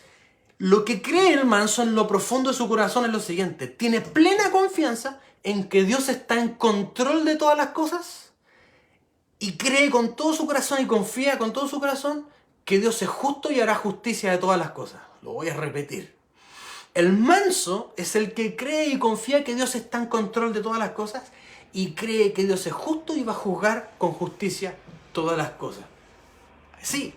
[SPEAKER 1] Lo que cree el manso en lo profundo de su corazón es lo siguiente. Tiene plena confianza en que Dios está en control de todas las cosas y cree con todo su corazón y confía con todo su corazón que Dios es justo y hará justicia de todas las cosas. Lo voy a repetir. El manso es el que cree y confía que Dios está en control de todas las cosas y cree que Dios es justo y va a juzgar con justicia todas las cosas. Sí,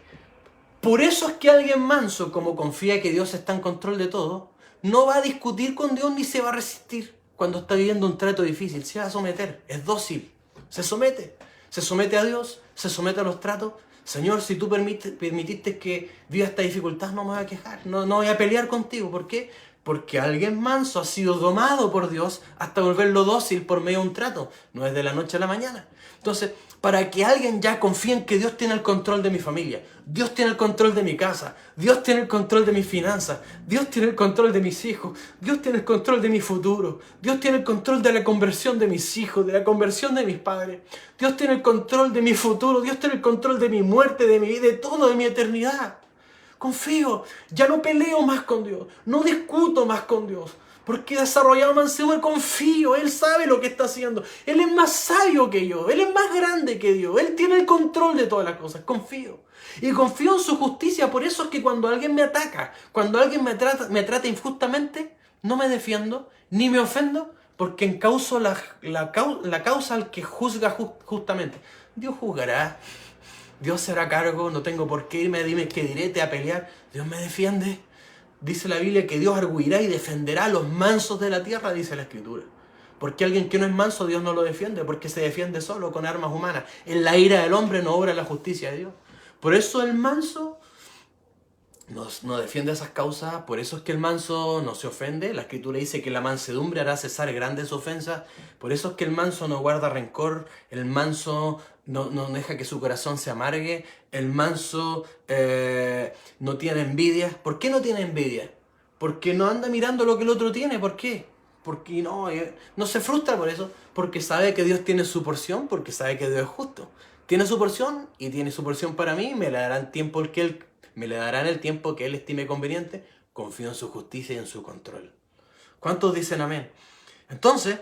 [SPEAKER 1] por eso es que alguien manso, como confía que Dios está en control de todo, no va a discutir con Dios ni se va a resistir cuando está viviendo un trato difícil. Se va a someter, es dócil, se somete a Dios, se somete a los tratos. Señor, si tú permitiste que viva esta dificultad, no me voy a quejar, no voy a pelear contigo. ¿Por qué? Porque alguien manso ha sido domado por Dios hasta volverlo dócil por medio de un trato. No es de la noche a la mañana. Entonces, para que alguien ya confíe en que Dios tiene el control de mi familia, Dios tiene el control de mi casa, Dios tiene el control de mis finanzas, Dios tiene el control de mis hijos, Dios tiene el control de mi futuro, Dios tiene el control de la conversión de mis hijos, de la conversión de mis padres, Dios tiene el control de mi futuro, Dios tiene el control de mi muerte, de mi vida, de todo, de mi eternidad. Confío, ya no peleo más con Dios, no discuto más con Dios, porque he desarrollado mansedumbre, confío, Él sabe lo que está haciendo, Él es más sabio que yo, Él es más grande que Dios, Él tiene el control de todas las cosas, confío. Y confío en su justicia, por eso es que cuando alguien me ataca, cuando alguien me trata injustamente, no me defiendo, ni me ofendo, porque encauzo la causa al que juzga justamente. Dios juzgará. Dios será cargo, no tengo por qué irme, dime qué direte a pelear. Dios me defiende. Dice la Biblia que Dios arguirá y defenderá a los mansos de la tierra, dice la Escritura. Porque alguien que no es manso, Dios no lo defiende, porque se defiende solo con armas humanas. En la ira del hombre no obra la justicia de Dios. Por eso el manso no defiende esas causas, por eso es que el manso no se ofende. La Escritura dice que la mansedumbre hará cesar grandes ofensas. Por eso es que el manso no guarda rencor, el manso no deja que su corazón se amargue, el manso no tiene envidia. ¿Por qué no tiene envidia? Porque no anda mirando lo que el otro tiene. ¿Por qué? Porque no se frustra por eso, porque sabe que Dios tiene su porción, porque sabe que Dios es justo. Tiene su porción y tiene su porción para mí, me la darán tiempo el que Él me le darán el tiempo que Él estime conveniente. Confío en su justicia y en su control. ¿Cuántos dicen amén? Entonces,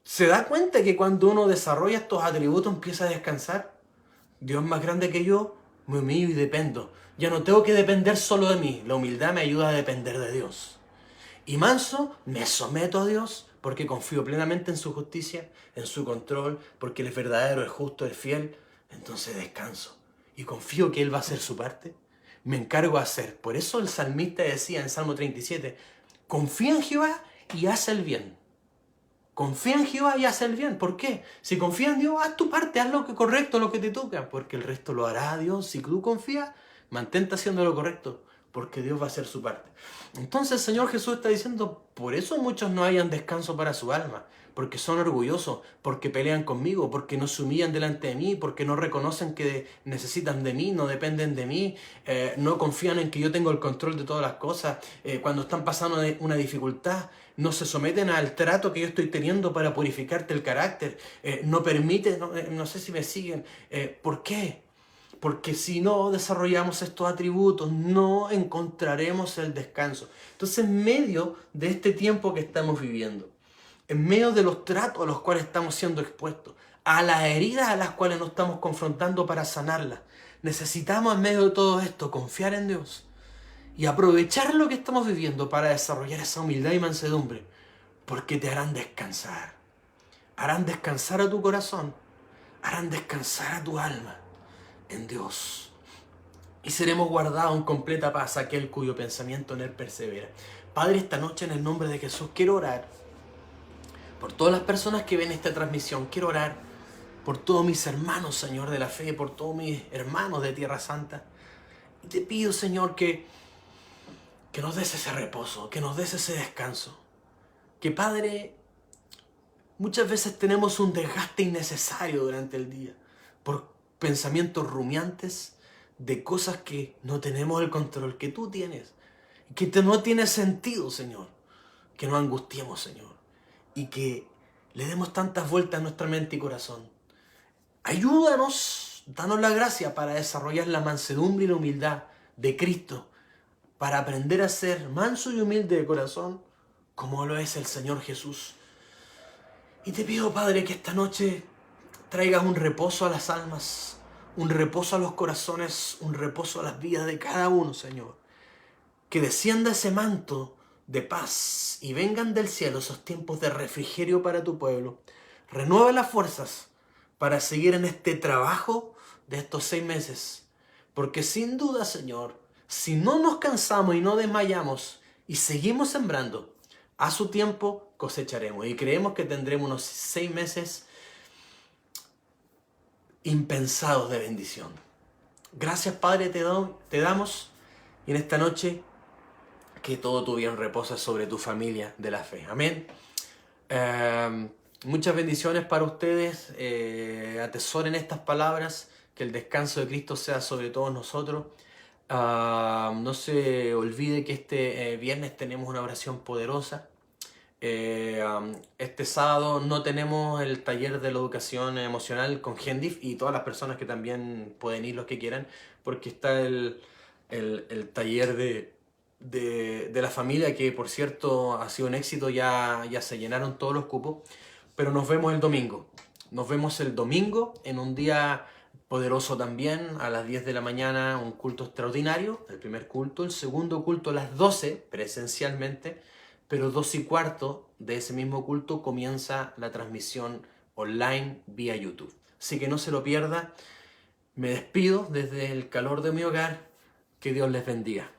[SPEAKER 1] ¿se da cuenta que cuando uno desarrolla estos atributos empieza a descansar? Dios es más grande que yo, me humillo y dependo. Ya no tengo que depender solo de mí. La humildad me ayuda a depender de Dios. Y manso, me someto a Dios porque confío plenamente en su justicia, en su control, porque Él es verdadero, es justo, es fiel. Entonces descanso y confío que Él va a hacer su parte. Me encargo a hacer. Por eso el salmista decía en Salmo 37, confía en Jehová y haz el bien. Confía en Jehová y haz el bien. ¿Por qué? Si confías en Dios, haz tu parte, haz lo que correcto, lo que te toca, porque el resto lo hará Dios. Si tú confías, mantente haciendo lo correcto, porque Dios va a hacer su parte. Entonces el Señor Jesús está diciendo, por eso muchos no hayan descanso para su alma, porque son orgullosos, porque pelean conmigo, porque no se humillan delante de mí, porque no reconocen que necesitan de mí, no dependen de mí, no confían en que yo tengo el control de todas las cosas, cuando están pasando una dificultad, no se someten al trato que yo estoy teniendo para purificarte el carácter, no permiten, no sé si me siguen, ¿por qué? Porque si no desarrollamos estos atributos, no encontraremos el descanso. Entonces, en medio de este tiempo que estamos viviendo, en medio de los tratos a los cuales estamos siendo expuestos, a las heridas a las cuales nos estamos confrontando para sanarlas, necesitamos en medio de todo esto confiar en Dios y aprovechar lo que estamos viviendo para desarrollar esa humildad y mansedumbre, porque te harán descansar a tu corazón, harán descansar a tu alma en Dios. Y seremos guardados en completa paz aquel cuyo pensamiento en Él persevera. Padre, esta noche en el nombre de Jesús quiero orar por todas las personas que ven esta transmisión. Quiero orar por todos mis hermanos, Señor, de la fe, por todos mis hermanos de Tierra Santa. Y te pido, Señor, que nos des ese reposo, que nos des ese descanso. Que, Padre, muchas veces tenemos un desgaste innecesario durante el día por pensamientos rumiantes de cosas que no tenemos el control, que tú tienes, que no tiene sentido, Señor. Que nos angustiemos, Señor, y que le demos tantas vueltas a nuestra mente y corazón. Ayúdanos, danos la gracia para desarrollar la mansedumbre y la humildad de Cristo, para aprender a ser manso y humilde de corazón, como lo es el Señor Jesús. Y te pido, Padre, que esta noche traigas un reposo a las almas, un reposo a los corazones, un reposo a las vidas de cada uno, Señor. Que descienda ese manto de paz y vengan del cielo esos tiempos de refrigerio para tu pueblo. Renueva las fuerzas para seguir en este trabajo de estos 6 meses. Porque sin duda, Señor, si no nos cansamos y no desmayamos y seguimos sembrando, a su tiempo cosecharemos. Y creemos que tendremos unos 6 meses impensados de bendición. Gracias, Padre, te damos. Y en esta noche que todo tu bien reposa sobre tu familia de la fe. Amén. Muchas bendiciones para ustedes. Atesoren estas palabras. Que el descanso de Cristo sea sobre todos nosotros. No se olvide que este viernes tenemos una oración poderosa. Este sábado no tenemos el taller de la educación emocional con Gendif y todas las personas que también pueden ir, los que quieran, porque está el taller de la familia, que por cierto ha sido un éxito, ya se llenaron todos los cupos, pero nos vemos el domingo. Nos vemos el domingo en un día poderoso también, a las 10 de la mañana, un culto extraordinario, el primer culto, el segundo culto a las 12 presencialmente, pero 2:15 de ese mismo culto comienza la transmisión online vía YouTube. Así que no se lo pierda. Me despido desde el calor de mi hogar. Que Dios les bendiga.